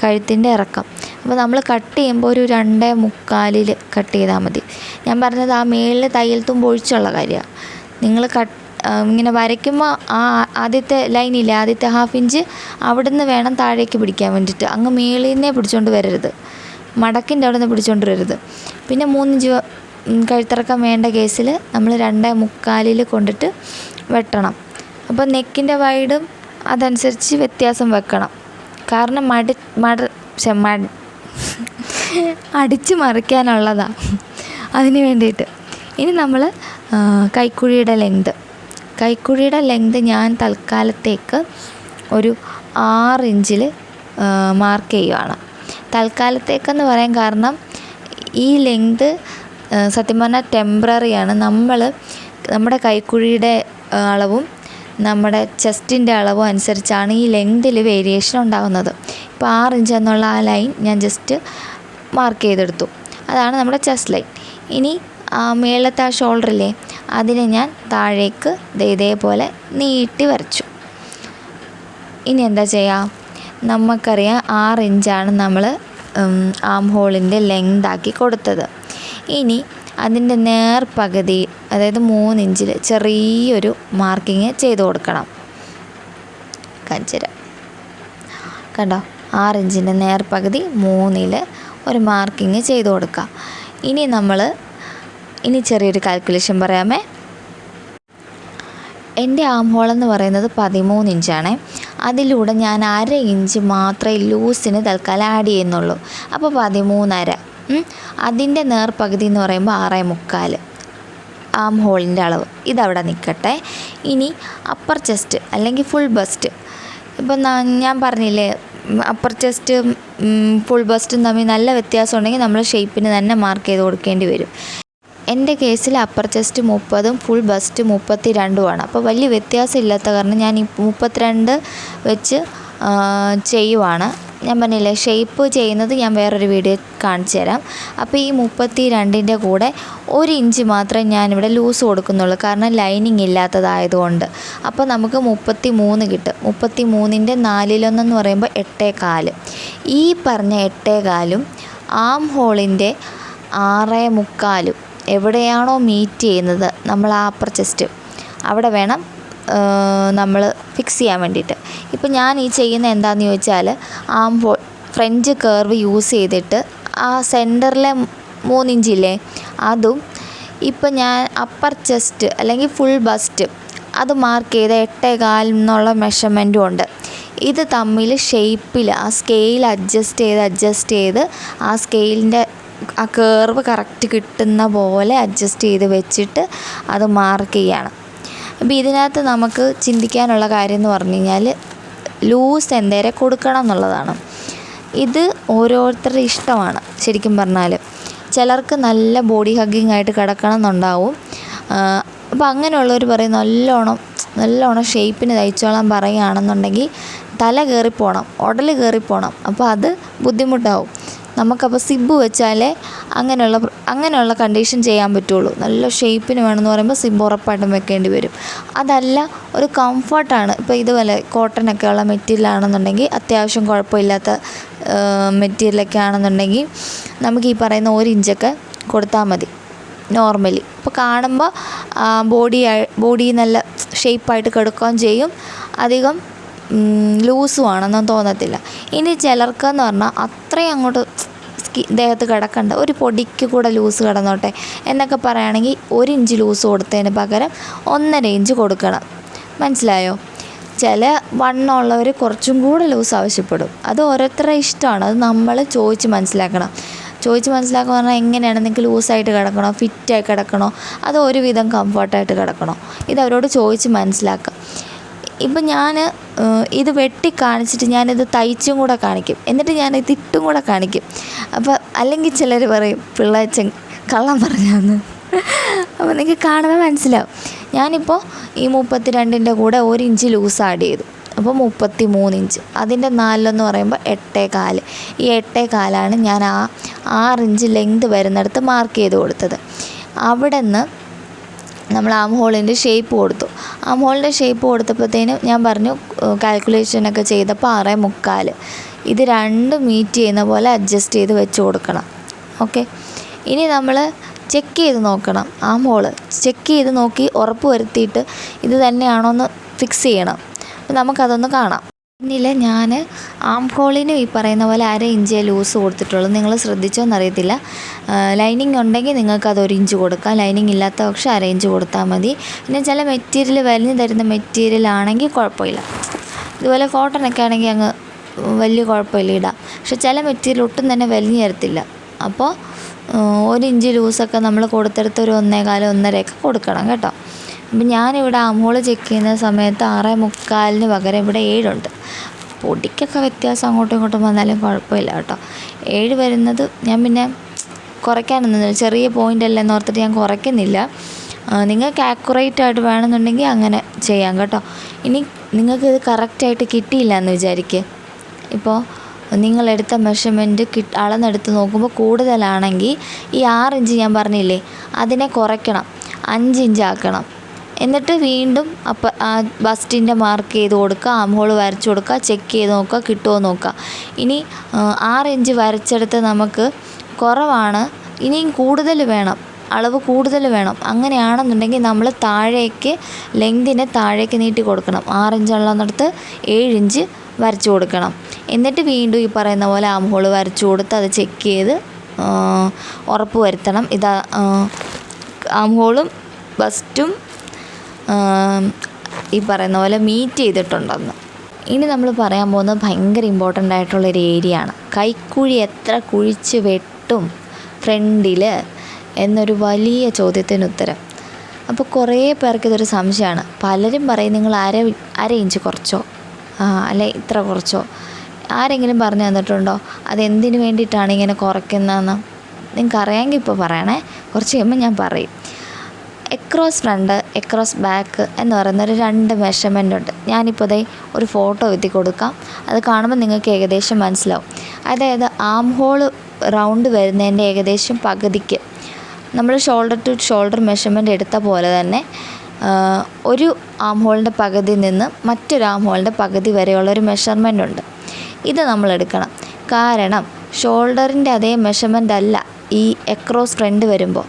കഴുത്തിൻ്റെ ഇറക്കം. അപ്പോൾ നമ്മൾ കട്ട് ചെയ്യുമ്പോൾ ഒരു 2.25 കട്ട് ചെയ്താൽ മതി. ഞാൻ പറഞ്ഞത് ആ മേളിൽ തയ്യൽ തുമ്പ് ഒഴിച്ചുള്ള കാര്യമാണ്. നിങ്ങൾ ഇങ്ങനെ വരയ്ക്കുമ്പോൾ ആ ആദ്യത്തെ ലൈനില്ലേ, ആദ്യത്തെ 1/2 ഇഞ്ച് അവിടുന്ന് വേണം താഴേക്ക് പിടിക്കാൻ വേണ്ടിയിട്ട്. അങ്ങ് മേളിൽ നിന്നേ പിടിച്ചുകൊണ്ട് വരരുത്. മടക്കിൻ്റെ അവിടെ നിന്ന് പിടിച്ചുകൊണ്ട് വരരുത്. പിന്നെ 3 ഇഞ്ച് കഴുത്തിറക്കം വേണ്ട കേസിൽ നമ്മൾ 2.25 കൊണ്ടിട്ട് വെട്ടണം. അപ്പോൾ നെക്കിൻ്റെ വൈഡും അതനുസരിച്ച് വ്യത്യാസം വെക്കണം. കാരണം അടിച്ച് മറിക്കാനുള്ളതാണ് അതിന് വേണ്ടിയിട്ട്. ഇനി നമ്മൾ കൈക്കുഴിയുടെ ലെങ്ത് ഞാൻ തൽക്കാലത്തേക്ക് ഒരു 6 ഇഞ്ചിൽ മാർക്ക് ചെയ്യുകയാണ്. തൽക്കാലത്തേക്കെന്ന് പറയാൻ കാരണം ഈ ലെങ്ത് സത്യം പറഞ്ഞാൽ ടെമ്പററിയാണ്. നമ്മുടെ കൈക്കുഴിയുടെ അളവും നമ്മുടെ ചെസ്റ്റിൻ്റെ അളവും അനുസരിച്ചാണ് ഈ ലെങ്തിൽ വേരിയേഷൻ ഉണ്ടാകുന്നത്. ഇപ്പോൾ 6 ഇഞ്ച് എന്നുള്ള ആ ലൈൻ ഞാൻ ജസ്റ്റ് മാർക്ക് ചെയ്തെടുത്തു. അതാണ് നമ്മുടെ ചെസ്റ്റ് ലൈൻ. ഇനി മേളത്തെ ആ ഷോൾഡറില്ലേ, അതിനെ ഞാൻ താഴേക്ക് ഇതേപോലെ നീട്ടി വരച്ചു. ഇനി എന്താ ചെയ്യുക, നമുക്കറിയാം 6 ഇഞ്ചാണ് നമ്മൾ ആം ഹോളിൻ്റെ ലെങ്താക്കി കൊടുത്തത്. ഇനി അതിൻ്റെ നേർപകുതി, അതായത് 3 ഇഞ്ചിൽ ചെറിയൊരു മാർക്കിങ് ചെയ്ത് കൊടുക്കണം. കാണിച്ചുതരാം. കണ്ടോ, 6 ഇഞ്ചിൻ്റെ നേർപകുതി 3-ൽ ഒരു മാർക്കിങ് ചെയ്ത് കൊടുക്കുക. ഇനി ചെറിയൊരു കാൽക്കുലേഷൻ പറയാമേ. എൻ്റെ ആം ഹോളെന്ന് പറയുന്നത് 13 ഇഞ്ചാണ്. അതിലൂടെ ഞാൻ 1/2 ഇഞ്ച് മാത്രമേ ലൂസിന് തൽക്കാലം ആഡ് ചെയ്യുന്നുള്ളൂ. അപ്പോൾ 13.5. അതിൻ്റെ നേർപകുതി എന്ന് പറയുമ്പോൾ 6.25 ആം ഹോളിൻ്റെ അളവ്. ഇതവിടെ നിൽക്കട്ടെ. ഇനി അപ്പർ ചെസ്റ്റ് അല്ലെങ്കിൽ ഫുൾ ബസ്റ്റ്. ഇപ്പം ഞാൻ പറഞ്ഞില്ലേ, അപ്പർ ചെസ്റ്റും ഫുൾ ബസ്റ്റും തമ്മിൽ നല്ല വ്യത്യാസം ഉണ്ടെങ്കിൽ നമ്മൾ ഷേപ്പിന് തന്നെ മാർക്ക് ചെയ്ത് കൊടുക്കേണ്ടി വരും. എൻ്റെ കേസിൽ അപ്പർ ചെസ്റ്റ് 30ഉം ഫുൾ ബസ്റ്റ് 32ഉമാണ്. അപ്പോൾ വലിയ വ്യത്യാസം ഇല്ലാത്ത കാരണം ഞാൻ ഈ 32 വെച്ച് ചെയ്യുവാണ്. ഞാൻ പറഞ്ഞില്ലേ, ഷേപ്പ് ചെയ്യുന്നത് ഞാൻ വേറൊരു വീഡിയോ കാണിച്ചു തരാം. അപ്പോൾ ഈ 32ൻ്റെ കൂടെ 1 ഇഞ്ച് മാത്രമേ ഞാനിവിടെ ലൂസ് കൊടുക്കുന്നുള്ളൂ, കാരണം ലൈനിങ് ഇല്ലാത്തതായതുകൊണ്ട്. അപ്പോൾ നമുക്ക് 33 കിട്ടും. 33ൻ്റെ 4/1 എന്ന് പറയുമ്പോൾ 8.25. ഈ പറഞ്ഞ 8.25ഉം ആം ഹോളിൻ്റെ 6.25 എവിടെയാണോ മീറ്റ് ചെയ്യുന്നത് നമ്മൾ ആ അപ്പർ ചെസ്റ്റ്, അവിടെ വേണം നമ്മൾ ഫിക്സ് ചെയ്യാൻ വേണ്ടിയിട്ട്. ഇപ്പോൾ ഞാൻ ഈ ചെയ്യുന്ന എന്താണെന്ന് ചോദിച്ചാൽ, arm hole French curve use ചെയ്തിട്ട് ആ സെൻറ്ററിലെ 3 ഇഞ്ചില്ലേ, അതും ഇപ്പം ഞാൻ അപ്പർ ചെസ്റ്റ് അല്ലെങ്കിൽ ഫുൾ ബസ്റ്റ് അത് മാർക്ക് ചെയ്ത 8.25 എന്നുള്ള മെഷർമെൻറ്റും ഉണ്ട്. ഇത് തമ്മിൽ ഷേപ്പിൽ ആ സ്കെയിൽ അഡ്ജസ്റ്റ് ചെയ്ത് ആ സ്കെയിലിൻ്റെ ആ കർവ് കറക്റ്റ് കിട്ടുന്ന പോലെ അഡ്ജസ്റ്റ് ചെയ്ത് വെച്ചിട്ട് അത് മാർക്ക് ചെയ്യണം. അപ്പോൾ ഇതിനകത്ത് നമുക്ക് ചിന്തിക്കാനുള്ള കാര്യം എന്ന് പറഞ്ഞു കഴിഞ്ഞാൽ ലൂസ് എന്തേരം കൊടുക്കണം എന്നുള്ളതാണ്. ഇത് ഓരോരുത്തരുടെ ഇഷ്ടമാണ്. ശരിക്കും പറഞ്ഞാൽ ചിലർക്ക് നല്ല ബോഡി ഹഗ്ഗിങ് ആയിട്ട് കിടക്കണം എന്നുണ്ടാവും. അപ്പോൾ അങ്ങനെയുള്ളവർ പറയും നല്ലോണം ഷേപ്പിന് തയ്ച്ചോളാൻ പറയുകയാണെന്നുണ്ടെങ്കിൽ തല കയറിപ്പോണം, ഉടൽ കയറിപ്പോണം. അപ്പോൾ അത് ബുദ്ധിമുട്ടാവും. നമുക്കപ്പോൾ സിബ്ബ് വെച്ചാലേ അങ്ങനെയുള്ള കണ്ടീഷൻ ചെയ്യാൻ പറ്റുള്ളൂ. നല്ല ഷേപ്പിന് വേണമെന്ന് പറയുമ്പോൾ സിബ്ബ് ഉറപ്പായിട്ടും വെക്കേണ്ടി വരും. അതല്ല, ഒരു കംഫർട്ടാണ്. ഇപ്പോൾ ഇതുപോലെ കോട്ടനൊക്കെ ഉള്ള മെറ്റീരിയലാണെന്നുണ്ടെങ്കിൽ, അത്യാവശ്യം കുഴപ്പമില്ലാത്ത മെറ്റീരിയലൊക്കെ ആണെന്നുണ്ടെങ്കിൽ നമുക്ക് ഈ പറയുന്ന 1 ഇഞ്ചൊക്കെ കൊടുത്താൽ മതി നോർമലി. അപ്പോൾ കാണുമ്പോൾ ബോഡി നല്ല ഷേപ്പായിട്ട് കിടക്കുകയും ചെയ്യും, അധികം ലൂസും ആണെന്നും തോന്നത്തില്ല. ഇനി ചിലർക്കെന്ന് പറഞ്ഞാൽ അത്രയും അങ്ങോട്ട് ദേഹത്ത് കിടക്കണ്ട, ഒരു പൊടിക്ക് കൂടെ ലൂസ് കിടന്നോട്ടെ എന്നൊക്കെ പറയുകയാണെങ്കിൽ 1 ഇഞ്ച് ലൂസ് കൊടുത്തതിന് പകരം 1.5 ഇഞ്ച് കൊടുക്കണം. മനസ്സിലായോ? ചില വണ്ണമുള്ളവർ കുറച്ചും കൂടെ ലൂസ് ആവശ്യപ്പെടും. അത് ഓരോരുത്തരുടെ ഇഷ്ടമാണ്. അത് നമ്മൾ ചോദിച്ച് മനസ്സിലാക്കണം. പറഞ്ഞാൽ എങ്ങനെയാണ്, നിങ്ങൾക്ക് ലൂസായിട്ട് കിടക്കണോ, ഫിറ്റായി കിടക്കണോ, അതോ ഒരുവിധം കംഫർട്ടായിട്ട് കിടക്കണോ, ഇതവരോട് ചോദിച്ച് മനസ്സിലാക്കാം. ഇപ്പം ഞാൻ ഇത് വെട്ടി കാണിച്ചിട്ട് ഞാനിത് തയ്ച്ചും കൂടെ കാണിക്കും, എന്നിട്ട് ഞാനിത് ഇട്ടും കൂടെ കാണിക്കും. അപ്പോൾ അല്ലെങ്കിൽ ചിലർ പറയും പിള്ളേച്ചൻ കള്ളം പറഞ്ഞാന്ന്. അപ്പോൾ നിങ്ങൾക്ക് കാണുമ്പോൾ മനസ്സിലാവും. ഞാനിപ്പോൾ ഈ 32ൻ്റെ കൂടെ 1 ഇഞ്ച് ലൂസ് ആഡ് ചെയ്തു. അപ്പോൾ 33 ഇഞ്ച്. അതിൻ്റെ 4 പറയുമ്പോൾ 8.25. ഈ 8.25 ഞാൻ ആ 6 ഇഞ്ച് ലെങ്ത് വരുന്നിടത്ത് മാർക്ക് ചെയ്ത് കൊടുത്തത്. അവിടെ നിന്ന് നമ്മൾ ആം ഹോളിൻ്റെ ഷേപ്പ് കൊടുത്തു. ആം ഹോളിൻ്റെ ഷേപ്പ് കൊടുത്തപ്പോഴത്തേനും ഞാൻ പറഞ്ഞു കാൽക്കുലേഷനൊക്കെ ചെയ്തപ്പോൾ 6.25. ഇത് 2 മീറ്റ് ചെയ്യുന്ന പോലെ അഡ്ജസ്റ്റ് ചെയ്ത് വെച്ച് കൊടുക്കണം. ഓക്കെ. ഇനി നമ്മൾ ചെക്ക് ചെയ്ത് നോക്കണം. ആം ഹോള് ചെക്ക് ചെയ്ത് നോക്കി ഉറപ്പ് വരുത്തിയിട്ട് ഇത് തന്നെയാണോ എന്ന് ഫിക്സ് ചെയ്യണം. അപ്പോൾ നമുക്കതൊന്ന് കാണാം. പിന്നിൽ ഞാൻ ആം ഹോളിനും ഈ പറയുന്ന പോലെ 1/2 ഇഞ്ചേ ലൂസ് കൊടുത്തിട്ടുള്ളൂ. നിങ്ങൾ ശ്രദ്ധിച്ചോന്നറിയത്തില്ല. ലൈനിങ് ഉണ്ടെങ്കിൽ നിങ്ങൾക്ക് അത് 1 ഇഞ്ച് കൊടുക്കാം. ലൈനിങ് ഇല്ലാത്ത പക്ഷേ 1/2 ഇഞ്ച് കൊടുത്താൽ മതി. പിന്നെ ചില മെറ്റീരിയൽ വലിഞ്ഞു തരുന്ന മെറ്റീരിയൽ ആണെങ്കിൽ കുഴപ്പമില്ല. ഇതുപോലെ കോട്ടണൊക്കെ ആണെങ്കിൽ അങ്ങ് വലിയ കുഴപ്പമില്ല ഇടാം. പക്ഷെ ചില മെറ്റീരിയൽ ഒട്ടും തന്നെ വലിഞ്ഞു തരത്തില്ല. അപ്പോൾ 1 ഇഞ്ച് ലൂസൊക്കെ നമ്മൾ കൊടുത്തെടുത്ത് ഒരു 1.25 1.5 കൊടുക്കണം കേട്ടോ. അപ്പം ഞാനിവിടെ ആം ഹോൾ ചെക്ക് ചെയ്യുന്ന സമയത്ത് 6.25 പകരം ഇവിടെ 7 ഉണ്ട്. പൊടിക്കൊക്കെ വ്യത്യാസം അങ്ങോട്ടും ഇങ്ങോട്ടും വന്നാലും കുഴപ്പമില്ല കേട്ടോ. 7 വരുന്നത് ഞാൻ പിന്നെ കുറയ്ക്കാനൊന്നുമില്ല, ചെറിയ പോയിൻ്റ് അല്ലേ എന്ന് ഓർത്തിട്ട് ഞാൻ കുറയ്ക്കുന്നില്ല. നിങ്ങൾക്ക് ആക്യുറേറ്റ് ആയിട്ട് വേണമെന്നുണ്ടെങ്കിൽ അങ്ങനെ ചെയ്യാം കേട്ടോ. ഇനി നിങ്ങൾക്ക് ഇത് കറക്റ്റായിട്ട് കിട്ടിയില്ല എന്ന് വിചാരിക്കുക. ഇപ്പോൾ നിങ്ങളെടുത്ത മെഷർമെൻറ്റ് അളന്നെടുത്ത് നോക്കുമ്പോൾ കൂടുതലാണെങ്കിൽ ഈ 6 ഇഞ്ച് ഞാൻ പറഞ്ഞില്ലേ, അതിനെ കുറയ്ക്കണം, 5 ഇഞ്ച് ആക്കണം. എന്നിട്ട് വീണ്ടും ബസ്റ്റിൻ്റെ മാർക്ക് ചെയ്ത് കൊടുക്കുക, ആം ഹോൾ വരച്ച് കൊടുക്കുക, ചെക്ക് ചെയ്ത് നോക്കുക കിട്ടുമോ നോക്കുക. ഇനി 6 ഇഞ്ച് വരച്ചെടുത്ത് നമുക്ക് കുറവാണ്, ഇനിയും കൂടുതൽ വേണം, അളവ് കൂടുതൽ വേണം, അങ്ങനെയാണെന്നുണ്ടെങ്കിൽ നമ്മൾ താഴേക്ക് ലെങ്തിനെ താഴേക്ക് നീട്ടി കൊടുക്കണം. 6 ഇഞ്ച് ഉള്ളതിനടുത്ത് 7 ഇഞ്ച് വരച്ച് കൊടുക്കണം. എന്നിട്ട് വീണ്ടും ഈ പറയുന്ന പോലെ ആം ഹോൾ വരച്ച് കൊടുത്ത് അത് ചെക്ക് ചെയ്ത് ഉറപ്പ് വരുത്തണം. ഇതാ ആം ഹോളും ബസ്റ്റും ഈ പറയുന്ന പോലെ മീറ്റ് ചെയ്തിട്ടുണ്ടെന്ന്. ഇനി നമ്മൾ പറയാൻ പോകുന്നത് ഭയങ്കര ഇമ്പോർട്ടൻ്റ് ആയിട്ടുള്ളൊരു ഏരിയ ആണ്. കൈക്കുഴി എത്ര കുഴിച്ച് വെട്ടും ഫ്രണ്ടിൽ എന്നൊരു വലിയ ചോദ്യത്തിന് ഉത്തരം. അപ്പോൾ കുറേ പേർക്ക് ഇതൊരു സംശയമാണ്. പലരും പറയും നിങ്ങൾ അര ഇഞ്ച് കുറച്ചോ, അല്ലെ ഇത്ര കുറച്ചോ. ആരെങ്കിലും പറഞ്ഞു തന്നിട്ടുണ്ടോ അതെന്തിനു വേണ്ടിയിട്ടാണ് ഇങ്ങനെ കുറയ്ക്കുന്നതെന്ന്? നിങ്ങൾക്ക് അറിയാമെങ്കിൽ ഇപ്പോൾ പറയണേ, കുറച്ച് കഴിയുമ്പോൾ ഞാൻ പറയും. എക്രോസ് ഫ്രണ്ട് എക്രോസ് ബാക്ക് എന്ന് പറയുന്നൊരു 2 മെഷർമെൻ്റ് ഉണ്ട്. ഞാനിപ്പോൾ ദേ ഒരു ഫോട്ടോ എത്തി കൊടുക്കാം. അത് കാണുമ്പോൾ നിങ്ങൾക്ക് ഏകദേശം മനസ്സിലാവും. അതായത് ആം ഹോൾ റൗണ്ട് വരുന്നതിൻ്റെ ഏകദേശം പകുതിക്ക് നമ്മൾ ഷോൾഡർ ടു ഷോൾഡർ മെഷർമെൻ്റ് എടുത്ത പോലെ തന്നെ ഒരു ആം ഹോളിൻ്റെ പകുതി നിന്ന് മറ്റൊരു ആം ഹോളിൻ്റെ പകുതി വരെയുള്ളൊരു മെഷർമെൻ്റ് ഉണ്ട്. ഇത് നമ്മൾ എടുക്കണം. കാരണം ഷോൾഡറിൻ്റെ അതേ മെഷർമെൻ്റ് അല്ല ഈ എക്രോസ് ഫ്രണ്ട് വരുമ്പോൾ,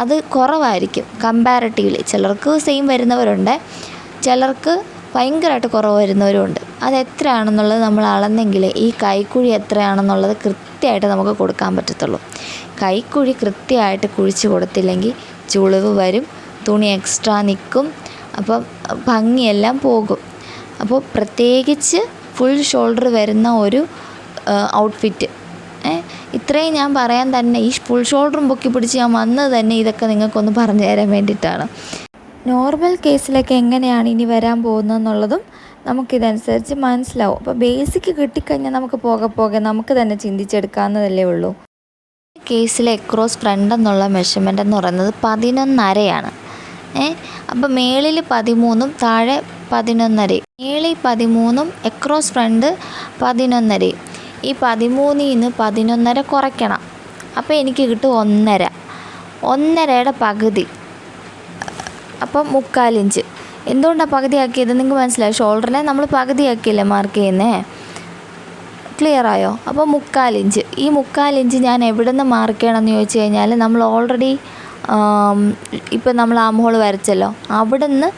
അത് കുറവായിരിക്കും കമ്പാരറ്റീവ്ലി. ചിലർക്ക് സെയിം വരുന്നവരുണ്ട്, ചിലർക്ക് ഭയങ്കരമായിട്ട് കുറവ് വരുന്നവരുമുണ്ട്. അത് എത്രയാണെന്നുള്ളത് നമ്മൾ അളന്നെങ്കിൽ ഈ കൈക്കുഴി എത്രയാണെന്നുള്ളത് കൃത്യമായിട്ട് നമുക്ക് കൊടുക്കാൻ പറ്റത്തുള്ളൂ. കൈക്കുഴി കൃത്യമായിട്ട് കുഴിച്ച് കൊടുത്തില്ലെങ്കിൽ ചുളിവ് വരും, തുണി എക്സ്ട്രാ നിൽക്കും, അപ്പം ഭംഗിയെല്ലാം പോകും. അപ്പോൾ പ്രത്യേകിച്ച് ഫുൾ ഷോൾഡർ വരുന്ന ഒരു ഔട്ട്ഫിറ്റ്, ഇത്രയും ഞാൻ പറയാൻ തന്നെ ഈ ഫുൾ ഷോൾഡറും പൊക്കി പിടിച്ച് ഞാൻ വന്നത് തന്നെ ഇതൊക്കെ നിങ്ങൾക്കൊന്ന് പറഞ്ഞു തരാൻ വേണ്ടിയിട്ടാണ്. നോർമൽ കേസിലൊക്കെ എങ്ങനെയാണ് ഇനി വരാൻ പോകുന്നതെന്നുള്ളതും നമുക്കിതനുസരിച്ച് മനസ്സിലാവും. അപ്പോൾ ബേസിക്ക് കിട്ടിക്കഴിഞ്ഞാൽ നമുക്ക് പോകെ നമുക്ക് തന്നെ ചിന്തിച്ചെടുക്കാവുന്നതല്ലേ ഉള്ളൂ. കേസിലെ എക്രോസ് ഫ്രണ്ട് എന്നുള്ള മെഷർമെൻ്റ് എന്ന് പറയുന്നത് 11.5 അപ്പോൾ മേളിൽ 13 താഴെ 11.5. മേളിൽ 13 എക്രോസ് ഫ്രണ്ട് 11.5. ഈ 13-ന്ന് 11.5 കുറയ്ക്കണം. അപ്പോൾ എനിക്ക് കിട്ടും 1.5. 1.5യുടെ പകുതി അപ്പം 3/4 ഇഞ്ച്. എന്തുകൊണ്ടാണ് പകുതിയാക്കിയത് നിങ്ങൾക്ക് മനസ്സിലായി? ഷോൾഡറിനെ നമ്മൾ പകുതിയാക്കിയല്ലേ മാർക്ക് ചെയ്യുന്നത്. ക്ലിയർ ആയോ? അപ്പോൾ 3/4 ഇഞ്ച്. ഈ 3/4 ഇഞ്ച് ഞാൻ എവിടെ നിന്ന് മാർക്ക് ചെയ്യണമെന്ന് ചോദിച്ചു കഴിഞ്ഞാൽ നമ്മൾ ഓൾറെഡി ഇപ്പം നമ്മൾ ആം ഹോൾ വരച്ചല്ലോ, അവിടെ നിന്ന്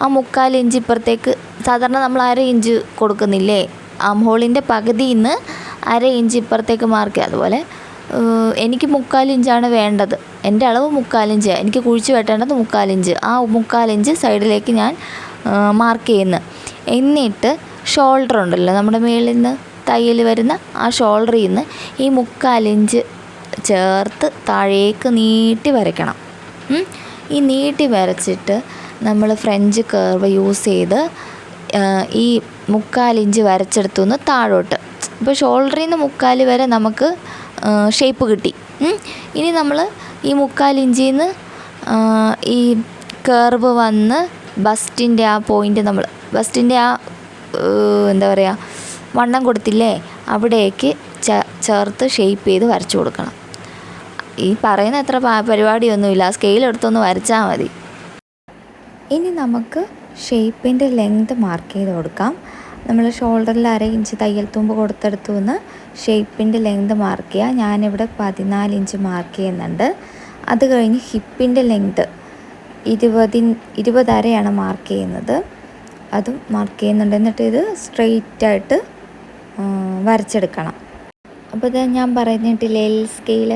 ആ 3/4 ഇഞ്ച് ഇപ്പുറത്തേക്ക് സാധാരണ നമ്മൾ 1/2 ഇഞ്ച് കൊടുക്കുന്നില്ലേ, ആം ഹോളിൻ്റെ പകുതിയിൽ നിന്ന് 1/2 ഇഞ്ച് ഇപ്പുറത്തേക്ക് മാർക്ക് ചെയ്യുക. അതുപോലെ എനിക്ക് 3/4 ഇഞ്ചാണ് വേണ്ടത്, എൻ്റെ അളവ് 3/4 ഇഞ്ച്, എനിക്ക് കുഴിച്ച് വെട്ടേണ്ടത് 3/4 ഇഞ്ച്. ആ 3/4 ഇഞ്ച് സൈഡിലേക്ക് ഞാൻ മാർക്ക് ചെയ്യുന്നു. എന്നിട്ട് ഷോൾഡർ ഉണ്ടല്ലോ നമ്മുടെ മേളിൽ നിന്ന് തയ്യൽ വരുന്ന ആ ഷോൾഡറിൽ നിന്ന് ഈ 3/4 ഇഞ്ച് ചേർത്ത് താഴേക്ക് നീട്ടി വരയ്ക്കണം. ഈ നീട്ടി വരച്ചിട്ട് നമ്മൾ ഫ്രഞ്ച് കർവ് യൂസ് ചെയ്ത് ഈ 3/4 ഇഞ്ച് വരച്ചെടുത്തു നിന്ന് താഴോട്ട്, ഇപ്പോൾ ഷോൾഡറിൽ നിന്ന് 3/4 വരെ നമുക്ക് ഷേപ്പ് കിട്ടി. ഇനി നമ്മൾ ഈ 3/4 ഇഞ്ചിൽ നിന്ന് ഈ കർവ് വന്ന് ബസ്റ്റിൻ്റെ ആ പോയിൻ്റ്, നമ്മൾ ബസ്റ്റിൻ്റെ ആ എന്താ പറയുക വണ്ണം കൊടുത്തില്ലേ, അവിടേക്ക് ചേർത്ത് ഷേപ്പ് ചെയ്ത് വരച്ചു കൊടുക്കണം. ഈ പറയുന്ന അത്ര പരിപാടിയൊന്നുമില്ല, സ്കെയിൽ എടുത്തൊന്ന് വരച്ചാൽ മതി. ഇനി നമുക്ക് ഷേപ്പിൻ്റെ ലെങ്ത് മാർക്ക് ചെയ്ത് കൊടുക്കാം. നമ്മൾ ഷോൾഡറിൽ 1/2 ഇഞ്ച് തയ്യൽ തുമ്പ് കൊടുത്തെടുത്തു നിന്ന് ഷേപ്പിൻ്റെ ലെങ്ത് മാർക്ക് ചെയ്യുക. ഞാനിവിടെ 14 ഇഞ്ച് മാർക്ക് ചെയ്യുന്നുണ്ട്. അത് കഴിഞ്ഞ് ഹിപ്പിൻ്റെ ലെങ്ത് 20.5 മാർക്ക് ചെയ്യുന്നത്, അതും മാർക്ക് ചെയ്യുന്നുണ്ട്. എന്നിട്ട് ഇത് സ്ട്രെയിറ്റായിട്ട് വരച്ചെടുക്കണം. അപ്പോൾ ഇത് ഞാൻ പറഞ്ഞിട്ടില്ലേ എൽ സ്കെയിൽ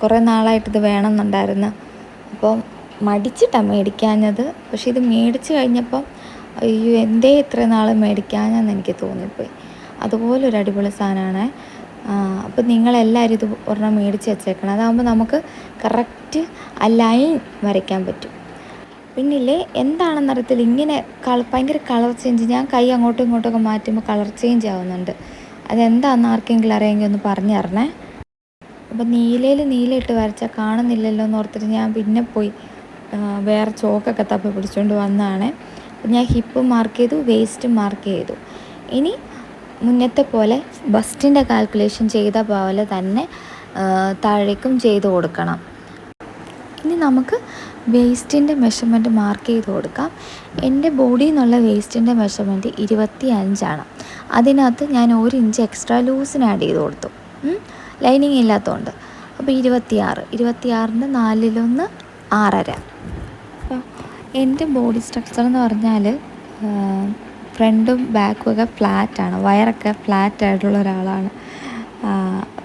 കുറേ നാളായിട്ടിത് വേണമെന്നുണ്ടായിരുന്നു. അപ്പോൾ മടിച്ചിട്ടാണ് മേടിക്കാഞ്ഞത്. പക്ഷേ ഇത് മേടിച്ച് കഴിഞ്ഞപ്പം അയ്യോ എന്തേ ഇത്ര നാൾ മേടിക്കാഞ്ഞെന്ന് എനിക്ക് തോന്നിപ്പോയി. അതുപോലൊരു അടിപൊളി സാധനമാണ്. അപ്പോൾ നിങ്ങളെല്ലാവരും ഇത് ഒരെണ്ണം മേടിച്ച് വെച്ചേക്കണം. അതാകുമ്പോൾ നമുക്ക് കറക്റ്റ് ആ ലൈൻ വരയ്ക്കാൻ പറ്റും. പിന്നില്ലേ എന്താണെന്നറിയത്തില്ല, ഇങ്ങനെ ഭയങ്കര കളർ ചേഞ്ച്. ഞാൻ കൈ അങ്ങോട്ടും ഇങ്ങോട്ടൊക്കെ മാറ്റുമ്പോൾ കളർ ചേഞ്ച് ആവുന്നുണ്ട്. അതെന്താണെന്ന് ആർക്കെങ്കിലും അറിയാമെങ്കിൽ ഒന്ന് പറഞ്ഞു തരണേ. അപ്പോൾ നീലയിൽ നീല ഇട്ട് വരച്ചാൽ കാണുന്നില്ലല്ലോ എന്ന് ഓർത്തിട്ട് ഞാൻ പിന്നെ പോയി വേറെ ചോക്കൊക്കെ തപ്പി പിടിച്ചുകൊണ്ട് വന്നതാണ്. അപ്പോൾ ഞാൻ ഹിപ്പ് മാർക്ക് ചെയ്തു, വേസ്റ്റ് മാർക്ക് ചെയ്തു. ഇനി മുന്നത്തെ പോലെ ബസ്റ്റിൻ്റെ കാൽക്കുലേഷൻ ചെയ്ത പോലെ തന്നെ താഴേക്കും ചെയ്ത് കൊടുക്കണം. ഇനി നമുക്ക് വേസ്റ്റിൻ്റെ മെഷർമെൻറ്റ് മാർക്ക് ചെയ്ത് കൊടുക്കാം. എൻ്റെ ബോഡിയിൽ നിന്നുള്ള വേസ്റ്റിൻ്റെ മെഷർമെൻറ്റ് 25 അതിനകത്ത് ഞാൻ 1 ഇഞ്ച് എക്സ്ട്രാ ലൂസിന് ആഡ് ചെയ്ത് കൊടുത്തു, ലൈനിങ് ഇല്ലാത്തതുകൊണ്ട്. അപ്പോൾ 26ൻ്റെ 4/1 6.5. അപ്പോൾ എൻ്റെ ബോഡി സ്ട്രക്ചർ എന്ന് പറഞ്ഞാൽ ഫ്രണ്ടും ബാക്കും ഒക്കെ ഫ്ലാറ്റാണ്, വയറൊക്കെ ഫ്ലാറ്റായിട്ടുള്ള ഒരാളാണ്.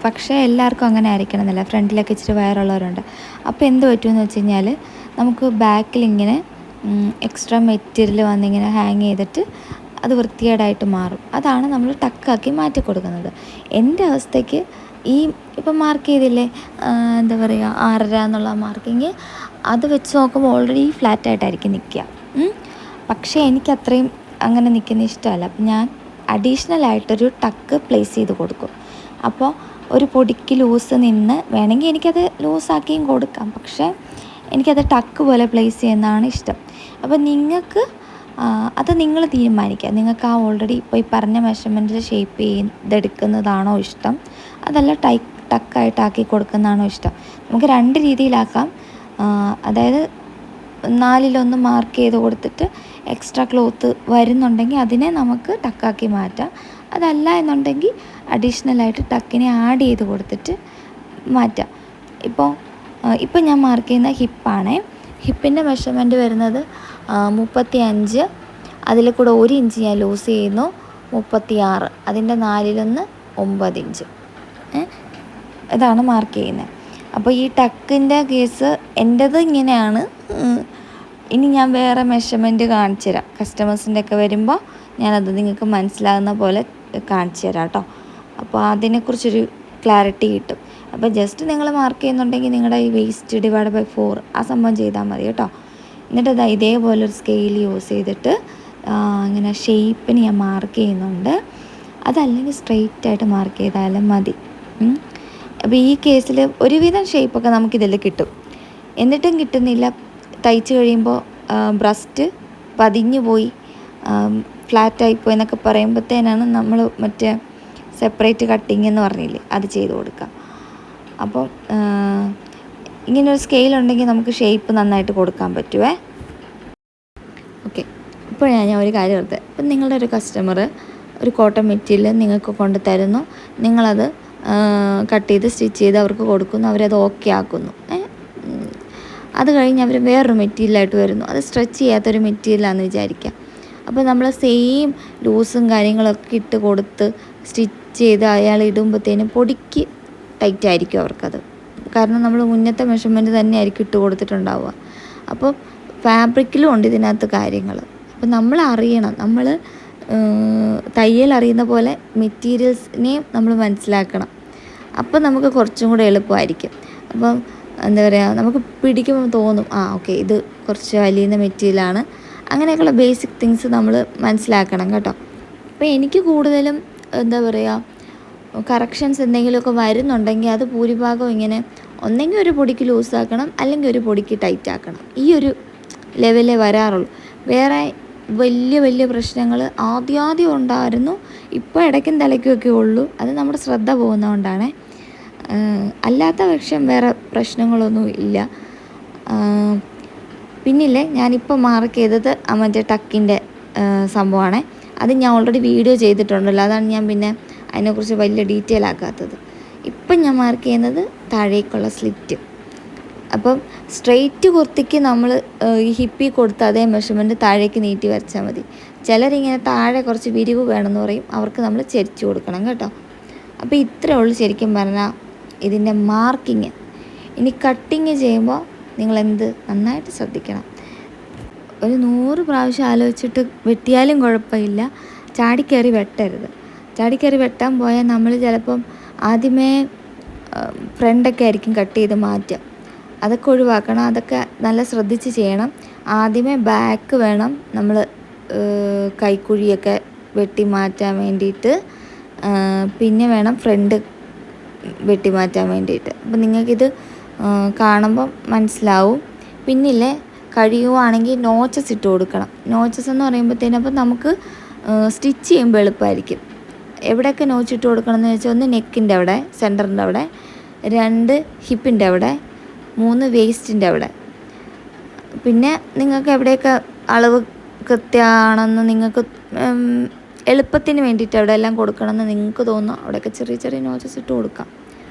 പക്ഷേ എല്ലാവർക്കും അങ്ങനെ ആയിരിക്കണം എന്നില്ല, ഫ്രണ്ടിലൊക്കെ ഇച്ചിരി വയറുള്ളവരുണ്ട്. അപ്പോൾ എന്ത് പറ്റുമെന്ന് വെച്ച് കഴിഞ്ഞാൽ നമുക്ക് ബാക്കിലിങ്ങനെ എക്സ്ട്രാ മെറ്റീരിയൽ വന്നിങ്ങനെ ഹാങ് ചെയ്തിട്ട് അത് വൃത്തികേടായിട്ട് മാറും. അതാണ് നമ്മൾ ടക്കാക്കി മാറ്റി കൊടുക്കുന്നത്. എൻ്റെ അവസ്ഥയ്ക്ക് ഈ ഇപ്പം മാർക്ക് ചെയ്തില്ലേ എന്താ പറയുക 6.5 എന്നുള്ള മാർക്കിങ്, അത് വെച്ച് നോക്കുമ്പോൾ ഓൾറെഡി ഫ്ലാറ്റായിട്ടായിരിക്കും നിൽക്കുക. പക്ഷേ എനിക്കത്രയും അങ്ങനെ നിൽക്കുന്ന ഇഷ്ടമല്ല. അപ്പം ഞാൻ അഡീഷണലായിട്ടൊരു ടക്ക് പ്ലേസ് ചെയ്ത് കൊടുക്കും. അപ്പോൾ ഒരു പൊടിക്ക് ലൂസ് നിന്ന് വേണമെങ്കിൽ എനിക്കത് ലൂസാക്കിയും കൊടുക്കാം, പക്ഷേ എനിക്കത് ടക്ക് പോലെ പ്ലേസ് ചെയ്യുന്നതാണ് ഇഷ്ടം. അപ്പോൾ നിങ്ങൾക്ക് അത് നിങ്ങൾ തീരുമാനിക്കുക. നിങ്ങൾക്ക് ആ ഓൾറെഡി ഇപ്പോൾ ഈ പറഞ്ഞ മെഷർമെൻറ്റിൽ ഷേപ്പ് ചെയ്തെടുക്കുന്നതാണോ ഇഷ്ടം, അതല്ല ടക്കായിട്ടാക്കി കൊടുക്കുന്നതാണോ ഇഷ്ടം. നമുക്ക് 2 രീതിയിലാക്കാം. അതായത് 4/1 മാർക്ക് ചെയ്ത് കൊടുത്തിട്ട് എക്സ്ട്രാ ക്ലോത്ത് വരുന്നുണ്ടെങ്കിൽ അതിനെ നമുക്ക് ടക്കാക്കി മാറ്റാം. അതല്ല എന്നുണ്ടെങ്കിൽ അഡീഷണലായിട്ട് ടക്കിനെ ആഡ് ചെയ്ത് കൊടുത്തിട്ട് മാറ്റാം. ഇപ്പോൾ ഞാൻ മാർക്ക് ചെയ്യുന്ന ഹിപ്പാണേ. ഹിപ്പിൻ്റെ മെഷർമെൻറ്റ് വരുന്നത് 35, അതിൽ കൂടെ 1 ഇഞ്ച് ഞാൻ ലൂസ് ചെയ്യുന്നു, 36, അതിൻ്റെ 4/1 9 ഇഞ്ച് ഇതാണ് മാർക്ക് ചെയ്യുന്നത്. അപ്പോൾ ഈ ടക്കിൻ്റെ കേസ് എൻ്റേത് ഇങ്ങനെയാണ്. ഇനി ഞാൻ വേറെ മെഷർമെൻറ്റ് കാണിച്ചു തരാം. കസ്റ്റമേഴ്സിൻ്റെ ഒക്കെ വരുമ്പോൾ ഞാനത് നിങ്ങൾക്ക് മനസ്സിലാകുന്ന പോലെ കാണിച്ചു തരാം കേട്ടോ. അപ്പോൾ അതിനെക്കുറിച്ചൊരു ക്ലാരിറ്റി കിട്ടും. അപ്പോൾ ജസ്റ്റ് നിങ്ങൾ മാർക്ക് ചെയ്യുന്നുണ്ടെങ്കിൽ നിങ്ങളുടെ ഈ വേസ്റ്റ് /4 ആ സംഭവം ചെയ്താൽ മതി കേട്ടോ. എന്നിട്ട് ഇതേപോലൊരു സ്കെയിൽ യൂസ് ചെയ്തിട്ട് ഇങ്ങനെ ഷേപ്പിന് ഞാൻ മാർക്ക് ചെയ്യുന്നുണ്ട്. അതല്ലെങ്കിൽ സ്ട്രെയിറ്റായിട്ട് മാർക്ക് ചെയ്താലും മതി. അപ്പോൾ ഈ കേസിൽ ഒരുവിധം ഷേപ്പൊക്കെ നമുക്കിതിൽ കിട്ടും. എന്നിട്ടും കിട്ടുന്നില്ല, തയ്ച്ച് കഴിയുമ്പോൾ ബ്രസ്റ്റ് പതിഞ്ഞു പോയി ഫ്ലാറ്റായിപ്പോയി എന്നൊക്കെ പറയുമ്പോഴത്തേനാണ് നമ്മൾ മറ്റേ സെപ്പറേറ്റ് കട്ടിങ് എന്ന് പറഞ്ഞില്ലേ അത് ചെയ്ത് കൊടുക്കുക. അപ്പം ഇങ്ങനൊരു സ്കെയിലുണ്ടെങ്കിൽ നമുക്ക് ഷേപ്പ് നന്നായിട്ട് കൊടുക്കാൻ പറ്റുമേ. ഓക്കെ, ഇപ്പോൾ ഞാൻ ഒരു കാര്യം ഓർത്ത്. ഇപ്പം നിങ്ങളുടെ ഒരു കസ്റ്റമർ ഒരു കോട്ടൺ മെറ്റീരിയൽ നിങ്ങൾക്ക് കൊണ്ട് തരുന്നു, നിങ്ങളത് കട്ട് ചെയ്ത് സ്റ്റിച്ച് ചെയ്ത് അവർക്ക് കൊടുക്കുന്നു, അവരത് ഓക്കെ ആക്കുന്നു. അത് കഴിഞ്ഞ് അവർ വേറൊരു മെറ്റീരിയലായിട്ട് വരുന്നു, അത് സ്ട്രെച്ച് ചെയ്യാത്തൊരു മെറ്റീരിയലാണെന്ന് വിചാരിക്കാം. അപ്പോൾ നമ്മൾ സെയിം ലൂസും കാര്യങ്ങളൊക്കെ ഇട്ട് കൊടുത്ത് സ്റ്റിച്ച് ചെയ്ത് അയാൾ ഇടുമ്പോഴത്തേനും പൊടിക്ക് ടൈറ്റായിരിക്കും അവർക്കത്. കാരണം നമ്മൾ മുന്നത്തെ മെഷർമെൻറ്റ് തന്നെ ആയിരിക്കും ഇട്ട് കൊടുത്തിട്ടുണ്ടാവുക. അപ്പോൾ ഫാബ്രിക്കിലും ഉണ്ട് ഇതിനകത്ത് കാര്യങ്ങൾ. അപ്പോൾ നമ്മൾ അറിയണം, നമ്മൾ തയ്യൽ അറിയുന്ന പോലെ മെറ്റീരിയൽസിനെയും നമ്മൾ മനസ്സിലാക്കണം. അപ്പോൾ നമുക്ക് കുറച്ചും കൂടെ എളുപ്പമായിരിക്കും. അപ്പം എന്താ പറയുക, നമുക്ക് പിടിക്കുമ്പോൾ തോന്നും ഓക്കെ ഇത് കുറച്ച് വലിയ മെറ്റീരിയലാണ്. അങ്ങനെയൊക്കെയുള്ള ബേസിക് തിങ്സ് നമ്മൾ മനസ്സിലാക്കണം കേട്ടോ. അപ്പോൾ എനിക്ക് കൂടുതലും എന്താ പറയുക കറക്ഷൻസ് എന്തെങ്കിലുമൊക്കെ വരുന്നുണ്ടെങ്കിൽ അത് ഭൂരിഭാഗം ഇങ്ങനെ ഒന്നെങ്കിൽ ഒരു പൊടിക്ക് ലൂസാക്കണം, അല്ലെങ്കിൽ ഒരു പൊടിക്ക് ടൈറ്റ് ആക്കണം. ഈ ഒരു ലെവലേ വരാറുള്ളൂ. വേറെ വലിയ പ്രശ്നങ്ങൾ ആദ്യം ഉണ്ടായിരുന്നു, ഇപ്പോൾ ഇടയ്ക്കും തലയ്ക്കുമൊക്കെ ഉള്ളൂ. അത് നമ്മുടെ ശ്രദ്ധ പോകുന്നതുകൊണ്ടാണ്. അല്ലാത്ത പക്ഷം വേറെ പ്രശ്നങ്ങളൊന്നും ഇല്ല. പിന്നില്ലേ ഞാനിപ്പോൾ മാർക്ക് ചെയ്തത് മറ്റേ ടക്കിൻ്റെ സംഭവമാണ്. അത് ഞാൻ ഓൾറെഡി വീഡിയോ ചെയ്തിട്ടുണ്ടല്ലോ, അതാണ് ഞാൻ പിന്നെ അതിനെക്കുറിച്ച് വലിയ ഡീറ്റെയിൽ ആക്കാത്തത്. ഇപ്പം ഞാൻ മാർക്ക് ചെയ്യുന്നത് താഴേക്കുള്ള സ്ലിറ്റ്. അപ്പം സ്ട്രെയിറ്റ് കുർത്തിക്ക് നമ്മൾ ഈ ഹിപ്പി കൊടുത്ത അതേ മെഷർമെൻറ്റ് താഴേക്ക് നീട്ടി വരച്ചാൽ മതി. ചിലരിങ്ങനെ താഴെ കുറച്ച് വിരിവ് വേണമെന്ന് പറയും, അവർക്ക് നമ്മൾ ചെരിച്ച് കൊടുക്കണം കേട്ടോ. അപ്പോൾ ഇത്രയേ ഉള്ളൂ ശരിക്കും പറഞ്ഞാൽ ഇതിൻ്റെ മാർക്കിങ്. ഇനി കട്ടിങ് ചെയ്യുമ്പോൾ നിങ്ങളെന്ത് നന്നായിട്ട് ശ്രദ്ധിക്കണം. ഒരു 100 പ്രാവശ്യം ആലോചിച്ചിട്ട് വെട്ടിയാലും കുഴപ്പമില്ല, ചാടിക്കയറി വെട്ടരുത്. ചാടിക്കയറി വെട്ടാൻ പോയാൽ നമ്മൾ ചിലപ്പം ആദ്യമേ ഫ്രണ്ടൊക്കെ ആയിരിക്കും കട്ട് ചെയ്ത് മാറ്റുക. അതൊക്കെ ഒഴിവാക്കണം, അതൊക്കെ നല്ല ശ്രദ്ധിച്ച് ചെയ്യണം. ആദ്യമേ ബാക്ക് വേണം നമ്മൾ കൈക്കുഴിയൊക്കെ വെട്ടി മാറ്റാൻ വേണ്ടിയിട്ട്, പിന്നെ വേണം ഫ്രണ്ട് വെട്ടി മാറ്റാൻ വേണ്ടിയിട്ട്. അപ്പം നിങ്ങൾക്കിത് കാണുമ്പം മനസ്സിലാവും. പിന്നില്ലേ കഴിയുവാണെങ്കിൽ നോച്ചസ് ഇട്ട് കൊടുക്കണം. നോച്ചസ് എന്ന് പറയുമ്പോഴത്തേനും അപ്പം നമുക്ക് സ്റ്റിച്ച് ചെയ്യുമ്പോൾ എളുപ്പമായിരിക്കും. എവിടെയൊക്കെ നോച്ചിട്ട് കൊടുക്കണം എന്ന് വെച്ചാൽ 1 നെക്കിൻ്റെ അവിടെ, സെൻറ്ററിൻ്റെ അവിടെ, 2 ഹിപ്പിൻ്റെ അവിടെ, 3 വേസ്റ്റിൻ്റെ അവിടെ. പിന്നെ നിങ്ങൾക്ക് എവിടെയൊക്കെ അളവ് കൃത്യമാണെന്ന് നിങ്ങൾക്ക് എളുപ്പത്തിന് വേണ്ടിയിട്ട് എവിടെ എല്ലാം കൊടുക്കണമെന്ന് നിങ്ങൾക്ക് തോന്നുന്നു അവിടെയൊക്കെ ചെറിയ ചെറിയ നോച്ചസ് ഇട്ട് കൊടുക്കാം.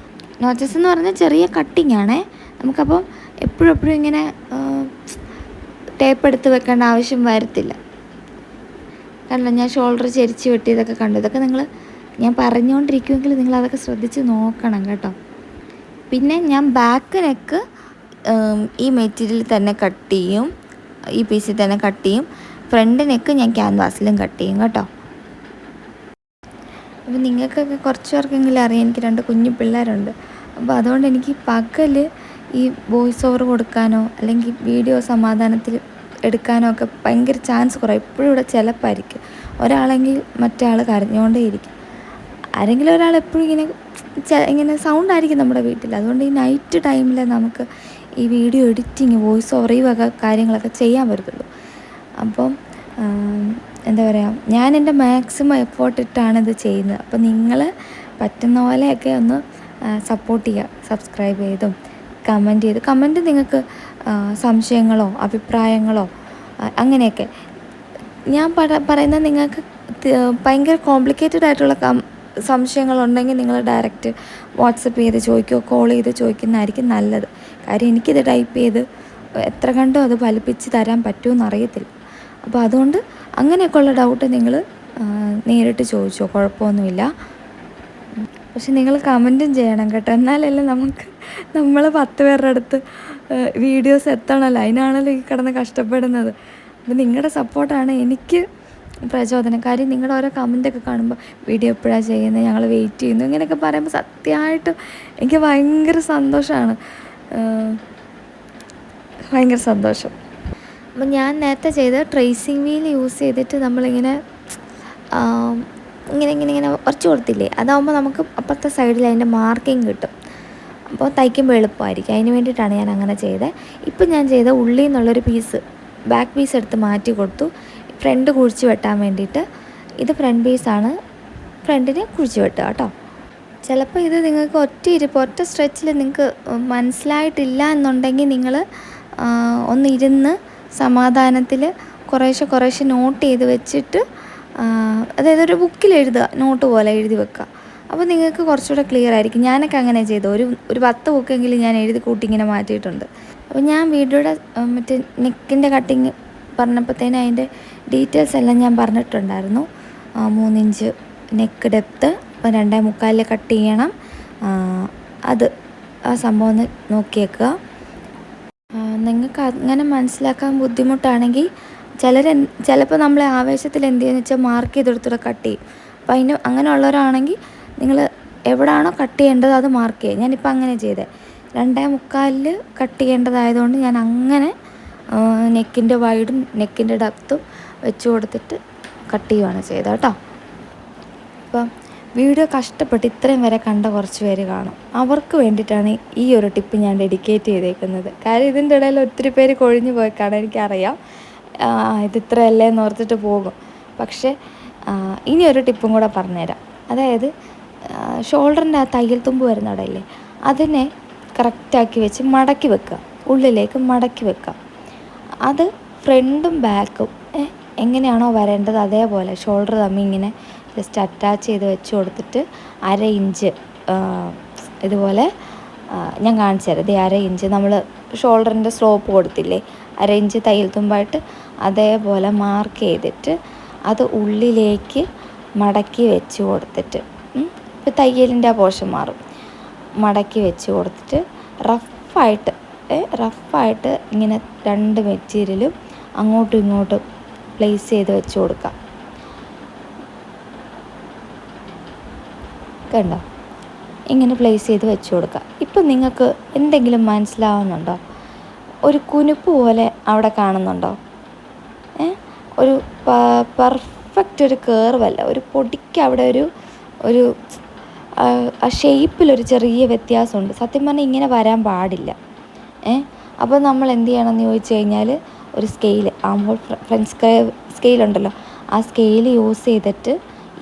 നോച്ചസ് എന്ന് പറഞ്ഞാൽ ചെറിയ കട്ടിങ് ആണേ. നമുക്കപ്പം എപ്പോഴും ഇങ്ങനെ ടേപ്പ് എടുത്ത് വെക്കേണ്ട ആവശ്യം വരത്തില്ല. കണ്ടോ, ഞാൻ ഷോൾഡർ ചെരിച്ച് വെട്ടിയതൊക്കെ കണ്ടു. ഇതൊക്കെ ഞാൻ പറഞ്ഞുകൊണ്ടിരിക്കുമെങ്കിൽ നിങ്ങളതൊക്കെ ശ്രദ്ധിച്ച് നോക്കണം കേട്ടോ. പിന്നെ ഞാൻ ബാക്ക് നെക്ക് ഈ മെറ്റീരിയൽ തന്നെ കട്ട് ചെയ്യും, ഈ പീസിൽ തന്നെ കട്ട് ചെയ്യും. ഫ്രണ്ട് നെക്ക് ഞാൻ ക്യാൻവാസിലും കട്ട് ചെയ്യും കേട്ടോ. അപ്പോൾ നിങ്ങൾക്കൊക്കെ കുറച്ച് പേർക്കെങ്കിലും അറിയാം, എനിക്ക് 2 കുഞ്ഞു പിള്ളേരുണ്ട്. അപ്പോൾ അതുകൊണ്ട് എനിക്ക് പകൽ ഈ വോയിസ് ഓവർ കൊടുക്കാനോ അല്ലെങ്കിൽ വീഡിയോ സമാധാനത്തിൽ എടുക്കാനോ ഒക്കെ ഭയങ്കര ചാൻസ് കുറവ്. എപ്പോഴും ഇവിടെ ചിലപ്പായിരിക്കും, ഒരാളെങ്കിൽ മറ്റേ ആൾ കരഞ്ഞുകൊണ്ടേ ഇരിക്കും. ആരെങ്കിലും ഒരാൾ എപ്പോഴും ഇങ്ങനെ സൗണ്ടായിരിക്കും നമ്മുടെ വീട്ടിൽ. അതുകൊണ്ട് ഈ നൈറ്റ് ടൈമിൽ നമുക്ക് ഈ വീഡിയോ എഡിറ്റിങ്, വോയിസ് ഓവർ, ഈ വക കാര്യങ്ങളൊക്കെ ചെയ്യാൻ പറ്റത്തുള്ളൂ. അപ്പം എന്താ പറയുക, ഞാൻ എൻ്റെ മാക്സിമം എഫേർട്ട് ഇട്ടാണ് ഇത് ചെയ്യുന്നത്. അപ്പോൾ നിങ്ങൾ പറ്റുന്ന പോലെയൊക്കെ ഒന്ന് സപ്പോർട്ട് ചെയ്യുക, സബ്സ്ക്രൈബ് ചെയ്തും കമൻറ്റ് നിങ്ങൾക്ക് സംശയങ്ങളോ അഭിപ്രായങ്ങളോ അങ്ങനെയൊക്കെ. ഞാൻ പറയുന്നത് നിങ്ങൾക്ക് ഭയങ്കര കോംപ്ലിക്കേറ്റഡ് ആയിട്ടുള്ള സംശയങ്ങളുണ്ടെങ്കിൽ നിങ്ങൾ ഡയറക്റ്റ് വാട്സപ്പ് ചെയ്ത് ചോദിക്കുകയോ കോൾ ചെയ്ത് ചോദിക്കുന്നതായിരിക്കും നല്ലത്. കാര്യം എനിക്കിത് ടൈപ്പ് ചെയ്ത് എത്ര കണ്ടോ അത് ഫലിപ്പിച്ച് തരാൻ പറ്റുമെന്ന് അറിയത്തില്ല. അപ്പോൾ അതുകൊണ്ട് അങ്ങനെയൊക്കെയുള്ള ഡൗട്ട് നിങ്ങൾ നേരിട്ട് ചോദിച്ചോ, കുഴപ്പമൊന്നുമില്ല. പക്ഷെ നിങ്ങൾ കമൻറ്റും ചെയ്യണം കേട്ടോ, എന്നാലല്ലേ നമ്മൾ 10 പേരുടെ അടുത്ത് വീഡിയോസ് എത്തണമല്ലോ. അതിനാണല്ലോ ഈ കിടന്ന് കഷ്ടപ്പെടുന്നത്. അപ്പോൾ നിങ്ങളുടെ സപ്പോർട്ടാണ് എനിക്ക് പ്രചോദനം. കാര്യം നിങ്ങളുടെ ഓരോ കമൻറ്റൊക്കെ കാണുമ്പോൾ വീഡിയോ എപ്പോഴാണ് ചെയ്യുന്നത്, ഞങ്ങൾ വെയിറ്റ് ചെയ്യുന്നു, ഇങ്ങനെയൊക്കെ പറയുമ്പോൾ സത്യമായിട്ടും എനിക്ക് ഭയങ്കര സന്തോഷമാണ്, ഭയങ്കര സന്തോഷം. അപ്പം ഞാൻ നേരത്തെ ചെയ്ത ട്രേസിങ് വീൽ യൂസ് ചെയ്തിട്ട് നമ്മളിങ്ങനെ ഇങ്ങനെ ഉറച്ചു കൊടുത്തില്ലേ, അതാകുമ്പോൾ നമുക്ക് അപ്പുറത്തെ സൈഡിൽ അതിൻ്റെ മാർക്കിങ് കിട്ടും. അപ്പോൾ തയ്ക്കുമ്പോൾ എളുപ്പമായിരിക്കും. അതിന് വേണ്ടിയിട്ടാണ് ഞാൻ അങ്ങനെ ചെയ്തത്. ഇപ്പം ഞാൻ ചെയ്ത ഉള്ളിൽ നിന്നുള്ളൊരു ബാക്ക് പീസ് എടുത്ത് മാറ്റി കൊടുത്തു, ഫ്രണ്ട് കുഴിച്ച് വെട്ടാൻ വേണ്ടിയിട്ട്. ഇത് ഫ്രണ്ട് പീസാണ്, ഫ്രണ്ടിന് കുഴിച്ച് വെട്ടുക കേട്ടോ. ചിലപ്പോൾ ഇത് നിങ്ങൾക്ക് ഒറ്റ സ്ട്രെച്ചിൽ നിങ്ങൾക്ക് മനസ്സിലായിട്ടില്ല എന്നുണ്ടെങ്കിൽ നിങ്ങൾ ഒന്ന് ഇരുന്ന് സമാധാനത്തിൽ കുറേശ്ശെ നോട്ട് ചെയ്ത് വെച്ചിട്ട്, അതായത് ഒരു ബുക്കിൽ എഴുതുക, നോട്ട് പോലെ എഴുതി വെക്കുക. അപ്പോൾ നിങ്ങൾക്ക് കുറച്ചുകൂടെ ക്ലിയർ ആയിരിക്കും. ഞാനൊക്കെ അങ്ങനെ ചെയ്തു. ഒരു 10 ബുക്കെങ്കിലും ഞാൻ എഴുതി കൂട്ടി ഇങ്ങനെ മാറ്റിയിട്ടുണ്ട്. അപ്പോൾ ഞാൻ വീഡിയോയുടെ മറ്റേ നെക്കിൻ്റെ കട്ടിങ് പറഞ്ഞപ്പോഴത്തേനും അതിൻ്റെ ഡീറ്റെയിൽസ് എല്ലാം ഞാൻ പറഞ്ഞിട്ടുണ്ടായിരുന്നു. 3 ഇഞ്ച് നെക്ക് ഡെപ്ത്ത്, അപ്പോൾ 2.25 കട്ട് ചെയ്യണം. ആ സംഭവം ഒന്ന് നോക്കിയേക്കുക. നിങ്ങൾക്ക് അങ്ങനെ മനസ്സിലാക്കാൻ ബുദ്ധിമുട്ടാണെങ്കിൽ ചിലപ്പോൾ നമ്മളെ ആവേശത്തിൽ എന്ത് ചെയ്യുന്നത് വെച്ചാൽ മാർക്ക് ചെയ്തെടുത്തൂടെ കട്ട് ചെയ്യും. അപ്പോൾ അങ്ങനെയുള്ളവരാണെങ്കിൽ നിങ്ങൾ എവിടെയാണോ കട്ട് ചെയ്യേണ്ടത് അത് മാർക്ക് ചെയ്യുക. ഞാനിപ്പോൾ അങ്ങനെ ചെയ്തത് 2.25 കട്ട് ചെയ്യേണ്ടതായതുകൊണ്ട് ഞാൻ അങ്ങനെ നെക്കിൻ്റെ വൈഡും നെക്കിൻ്റെ ഡെപ്ത്തും വെച്ച് കൊടുത്തിട്ട് കട്ട് ചെയ്യുകയാണ് ചെയ്തത് കേട്ടോ. അപ്പം വീഡിയോ കഷ്ടപ്പെട്ട് ഇത്രയും വരെ കണ്ട കുറച്ച് പേര് കാണും, അവർക്ക് വേണ്ടിയിട്ടാണ് ഈ ഒരു ടിപ്പ് ഞാൻ ഡെഡിക്കേറ്റ് ചെയ്തേക്കുന്നത്. കാര്യം ഇതിൻ്റെ ഇടയിൽ ഒത്തിരി പേര് കൊഴിഞ്ഞു പോയി കാണാൻ എനിക്കറിയാം, ഇത് ഇത്രയല്ലേ എന്ന് ഓർത്തിട്ട് പോകും. പക്ഷേ ഇനി ഒരു ടിപ്പും കൂടെ പറഞ്ഞുതരാം. അതായത് ഷോൾഡറിൻ്റെ ആ തയ്യൽ തുമ്പ് വരുന്ന ഇടയില്ലേ, അതിനെ കറക്റ്റാക്കി വെച്ച് മടക്കി വെക്കുക, ഉള്ളിലേക്ക് മടക്കി വെക്കുക. അത് ഫ്രണ്ടും ബാക്കും എങ്ങനെയാണോ വരേണ്ടത് അതേപോലെ ഷോൾഡർ തമ്മിൽ ഇങ്ങനെ ജസ്റ്റ് അറ്റാച്ച് ചെയ്ത് വെച്ച് കൊടുത്തിട്ട് 1/2 ഇഞ്ച് ഇതുപോലെ ഞാൻ കാണിച്ചു തരാം. ഇത് 1/2 ഇഞ്ച് നമ്മൾ ഷോൾഡറിൻ്റെ സ്ലോപ്പ് കൊടുത്തില്ലേ, 1/2 ഇഞ്ച് തയ്യൽ തുമ്പായിട്ട് അതേപോലെ മാർക്ക് ചെയ്തിട്ട് അത് ഉള്ളിലേക്ക് മടക്കി വെച്ച് കൊടുത്തിട്ട്, ഇപ്പോൾ തയ്യലിൻ്റെ ആ പോർഷൻ മാറും, മടക്കി വെച്ച് കൊടുത്തിട്ട് റഫായിട്ട് ഇങ്ങനെ 2 മെറ്റീരിയലും അങ്ങോട്ടും ഇങ്ങോട്ടും പ്ലേസ് ചെയ്ത് വെച്ച് കൊടുക്കാം. കണ്ടോ, ഇങ്ങനെ പ്ലേസ് ചെയ്ത് വെച്ച് കൊടുക്കുക. ഇപ്പം നിങ്ങൾക്ക് എന്തെങ്കിലും മനസ്സിലാവുന്നുണ്ടോ? ഒരു കുനുപ്പ് പോലെ അവിടെ കാണുന്നുണ്ടോ? ഒരു പെർഫെക്റ്റ് ഒരു കേർവല്ല, ഒരു പൊടിക്ക് അവിടെ ഒരു ആ ഷേപ്പിലൊരു ചെറിയ വ്യത്യാസമുണ്ട്. സത്യം പറഞ്ഞാൽ ഇങ്ങനെ വരാൻ പാടില്ല. അപ്പോൾ നമ്മൾ എന്ത് ചെയ്യണമെന്ന് ചോദിച്ചു കഴിഞ്ഞാൽ, ഒരു സ്കെയിൽ, ആംഹോൾ ഫ്രണ്ട് സ്കെയിലുണ്ടല്ലോ, ആ സ്കെയിൽ യൂസ് ചെയ്തിട്ട്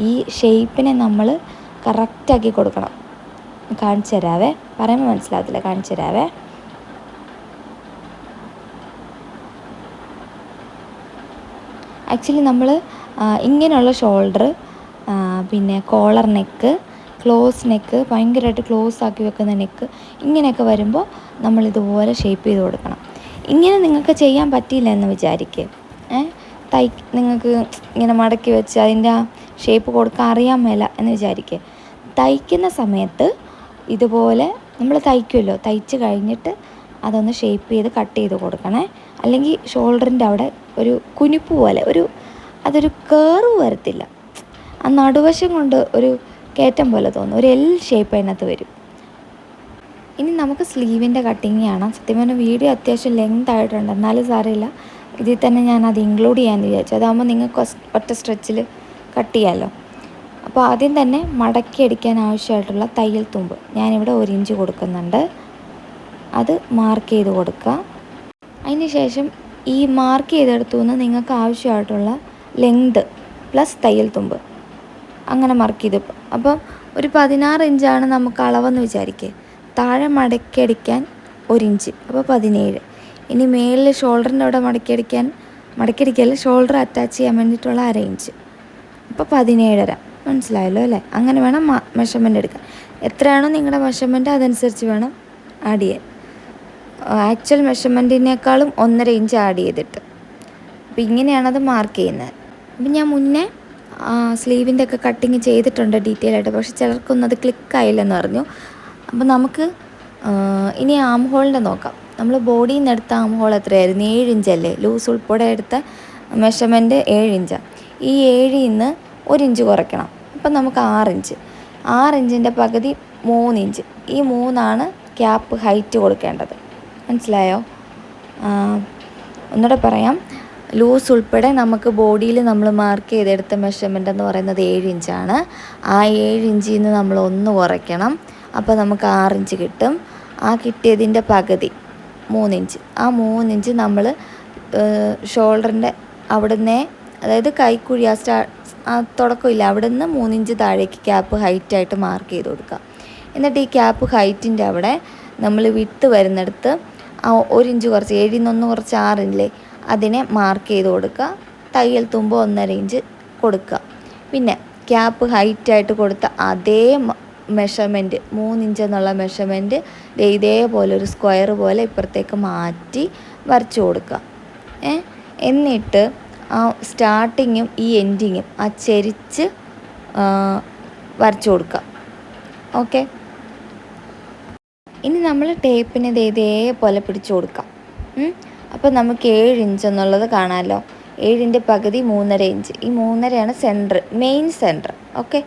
ഈ ഷേപ്പിനെ നമ്മൾ കറക്റ്റാക്കി കൊടുക്കണം. കാണിച്ചു തരാവേ, പറയുമ്പോൾ മനസ്സിലാകത്തില്ല, കാണിച്ചു തരാവേ. ആക്ച്വലി നമ്മൾ ഇങ്ങനെയുള്ള ഷോൾഡർ, പിന്നെ കോളർ നെക്ക്, ക്ലോസ് നെക്ക്, ഭയങ്കരമായിട്ട് ക്ലോസ് ആക്കി വെക്കുന്ന നെക്ക്, ഇങ്ങനെയൊക്കെ വരുമ്പോൾ നമ്മളിതുപോലെ ഷേപ്പ് ചെയ്ത് കൊടുക്കണം. ഇങ്ങനെ നിങ്ങൾക്ക് ചെയ്യാൻ പറ്റിയില്ല എന്ന് വിചാരിക്കുക, നിങ്ങൾക്ക് ഇങ്ങനെ മടക്കി വെച്ച് അതിൻ്റെ ആ ഷേപ്പ് കൊടുക്കാൻ അറിയാൻ മേല എന്ന് വിചാരിക്കുക. തയ്ക്കുന്ന സമയത്ത് ഇതുപോലെ നമ്മൾ തയ്ക്കുമല്ലോ, തയ്ച്ച് കഴിഞ്ഞിട്ട് അതൊന്ന് ഷേപ്പ് ചെയ്ത് കട്ട് ചെയ്ത് കൊടുക്കണേ. അല്ലെങ്കിൽ ഷോൾഡറിൻ്റെ അവിടെ ഒരു കുനിപ്പ് പോലെ അതൊരു കേർവ് വരത്തില്ല, ആ നടുവശം കൊണ്ട് ഒരു കയറ്റം പോലെ തോന്നും, ഒരു എൽ ഷേപ്പ് അതിനകത്ത് വരും. ഇനി നമുക്ക് സ്ലീവിൻ്റെ കട്ടിങ് കാണാം. സത്യം പറഞ്ഞാൽ വീഡിയോ അത്യാവശ്യം ലെങ്ത് ആയിട്ടുണ്ട്, എന്നാലും സാരമില്ല, ഇതിൽ തന്നെ ഞാനത് ഇൻക്ലൂഡ് ചെയ്യാമെന്ന് വിചാരിച്ചു. അതാകുമ്പോൾ നിങ്ങൾക്ക് ഒറ്റ സ്ട്രെച്ചിൽ കട്ട് ചെയ്യാമല്ലോ. അപ്പോൾ ആദ്യം തന്നെ മടക്കി അടിക്കാൻ ആവശ്യമായിട്ടുള്ള തയ്യൽ തുമ്പ് ഞാനിവിടെ 1 ഇഞ്ച് കൊടുക്കുന്നുണ്ട്. അത് മാർക്ക് ചെയ്ത് കൊടുക്കുക. അതിന് ശേഷം ഈ മാർക്ക് ചെയ്തെടുത്തു നിന്ന് നിങ്ങൾക്ക് ആവശ്യമായിട്ടുള്ള ലെങ്ത് പ്ലസ് തയ്യൽ തുമ്പ് അങ്ങനെ മാർക്ക് ചെയ്ത്. അപ്പം ഒരു 16 ഇഞ്ചാണ് നമുക്ക് അളവെന്ന് വിചാരിക്കുക. താഴെ മടക്കി അടിക്കാൻ 1 ഇഞ്ച്, അപ്പോൾ 17. ഇനി മേളിൽ ഷോൾഡറിൻ്റെ അവിടെ മടക്കിയടിക്കല്ല, ഷോൾഡർ അറ്റാച്ച് ചെയ്യാൻ വേണ്ടിയിട്ടുള്ള 1/2 ഇഞ്ച്, അപ്പോൾ 17.5. മനസ്സിലായല്ലോ അല്ലേ? അങ്ങനെ വേണം മെഷർമെൻ്റ് എടുക്കാൻ. എത്രയാണോ നിങ്ങളുടെ മെഷർമെൻറ്റ് അതനുസരിച്ച് വേണം ആഡ് ചെയ്യാൻ. ആക്ച്വൽ മെഷർമെൻറ്റിനേക്കാളും 1.5 ഇഞ്ച് ആഡ് ചെയ്തിട്ട്. അപ്പോൾ ഇങ്ങനെയാണത് മാർക്ക് ചെയ്യുന്നത്. അപ്പം ഞാൻ മുന്നേ സ്ലീവിൻ്റെ ഒക്കെ കട്ടിങ് ചെയ്തിട്ടുണ്ട് ഡീറ്റെയിൽ ആയിട്ട്, പക്ഷേ ചിലർക്കൊന്നും അത് ക്ലിക്കായില്ലെന്ന് പറഞ്ഞു. അപ്പോൾ നമുക്ക് ഇനി ആം ഹോളിൻ്റെ നോക്കാം. നമ്മൾ ബോഡിയിൽ നിന്ന് എടുത്ത ആം ഹോൾ എത്രയായിരുന്നു? 7 ഇഞ്ചല്ലേ? ലൂസ് ഉൾപ്പെടെ എടുത്ത മെഷർമെൻറ്റ് 7 ഇഞ്ചാണ്. ഈ 7ൽ നിന്ന് 1 ഇഞ്ച് കുറയ്ക്കണം. അപ്പം നമുക്ക് 6 ഇഞ്ച്. 6 ഇഞ്ചിൻ്റെ പകുതി 3 ഇഞ്ച്. ഈ 3 ക്യാപ്പ് ഹൈറ്റ് കൊടുക്കേണ്ടത്. മനസ്സിലായോ? ഒന്നുകൂടെ പറയാം. ലൂസ് ഉൾപ്പെടെ നമുക്ക് ബോഡിയിൽ നമ്മൾ മാർക്ക് ചെയ്തെടുത്ത മെഷർമെൻ്റ് എന്ന് പറയുന്നത് 7 ഇഞ്ചാണ്. ആ 7 ഇഞ്ചിൽ നിന്ന് നമ്മൾ 1 കുറയ്ക്കണം. അപ്പോൾ നമുക്ക് 6 ഇഞ്ച് കിട്ടും. ആ കിട്ടിയതിൻ്റെ പകുതി 3 ഇഞ്ച്. ആ 3 ഇഞ്ച് നമ്മൾ ഷോൾഡറിൻ്റെ അവിടുന്ന്, അതായത് കൈക്കുഴി ആ തുടക്കമില്ല, അവിടെ നിന്ന് 3 ഇഞ്ച് താഴേക്ക് ക്യാപ്പ് ഹൈറ്റായിട്ട് മാർക്ക് ചെയ്ത് കൊടുക്കുക. എന്നിട്ട് ഈ ക്യാപ്പ് ഹൈറ്റിൻ്റെ അവിടെ നമ്മൾ വിട്ട് വരുന്നിടത്ത് ആ 1 ഇഞ്ച് കുറച്ച്, 7ൽ നിന്ന് 1 കുറച്ച് 6 ഇല്ലേ, അതിനെ മാർക്ക് ചെയ്ത് കൊടുക്കുക. തയ്യൽ തുമ്പ് 1.5 ഇഞ്ച് കൊടുക്കുക. പിന്നെ ക്യാപ്പ് ഹൈറ്റായിട്ട് കൊടുത്ത അതേ മെഷർമെൻറ്റ് 3 ഇഞ്ച് എന്നുള്ള മെഷർമെൻറ്റ് ഇതേപോലെ ഒരു സ്ക്വയർ പോലെ ഇപ്പുറത്തേക്ക് മാറ്റി വരച്ചു കൊടുക്കുക. എന്നിട്ട് ആ സ്റ്റാർട്ടിങ്ങും ഈ എൻഡിങ്ങും ആ ചെരിച്ച് വരച്ചു കൊടുക്കുക. ഓക്കെ, ഇനി നമ്മൾ ടേപ്പിന് ഇതേപോലെ പിടിച്ചു കൊടുക്കാം. അപ്പോൾ നമുക്ക് 7 ഇഞ്ച് എന്നുള്ളത് കാണാമല്ലോ. 7ൻ്റെ പകുതി 3.5 ഇഞ്ച്. ഈ 3.5 സെൻറ്റർ, മെയിൻ സെൻറ്റർ. ഓക്കെ,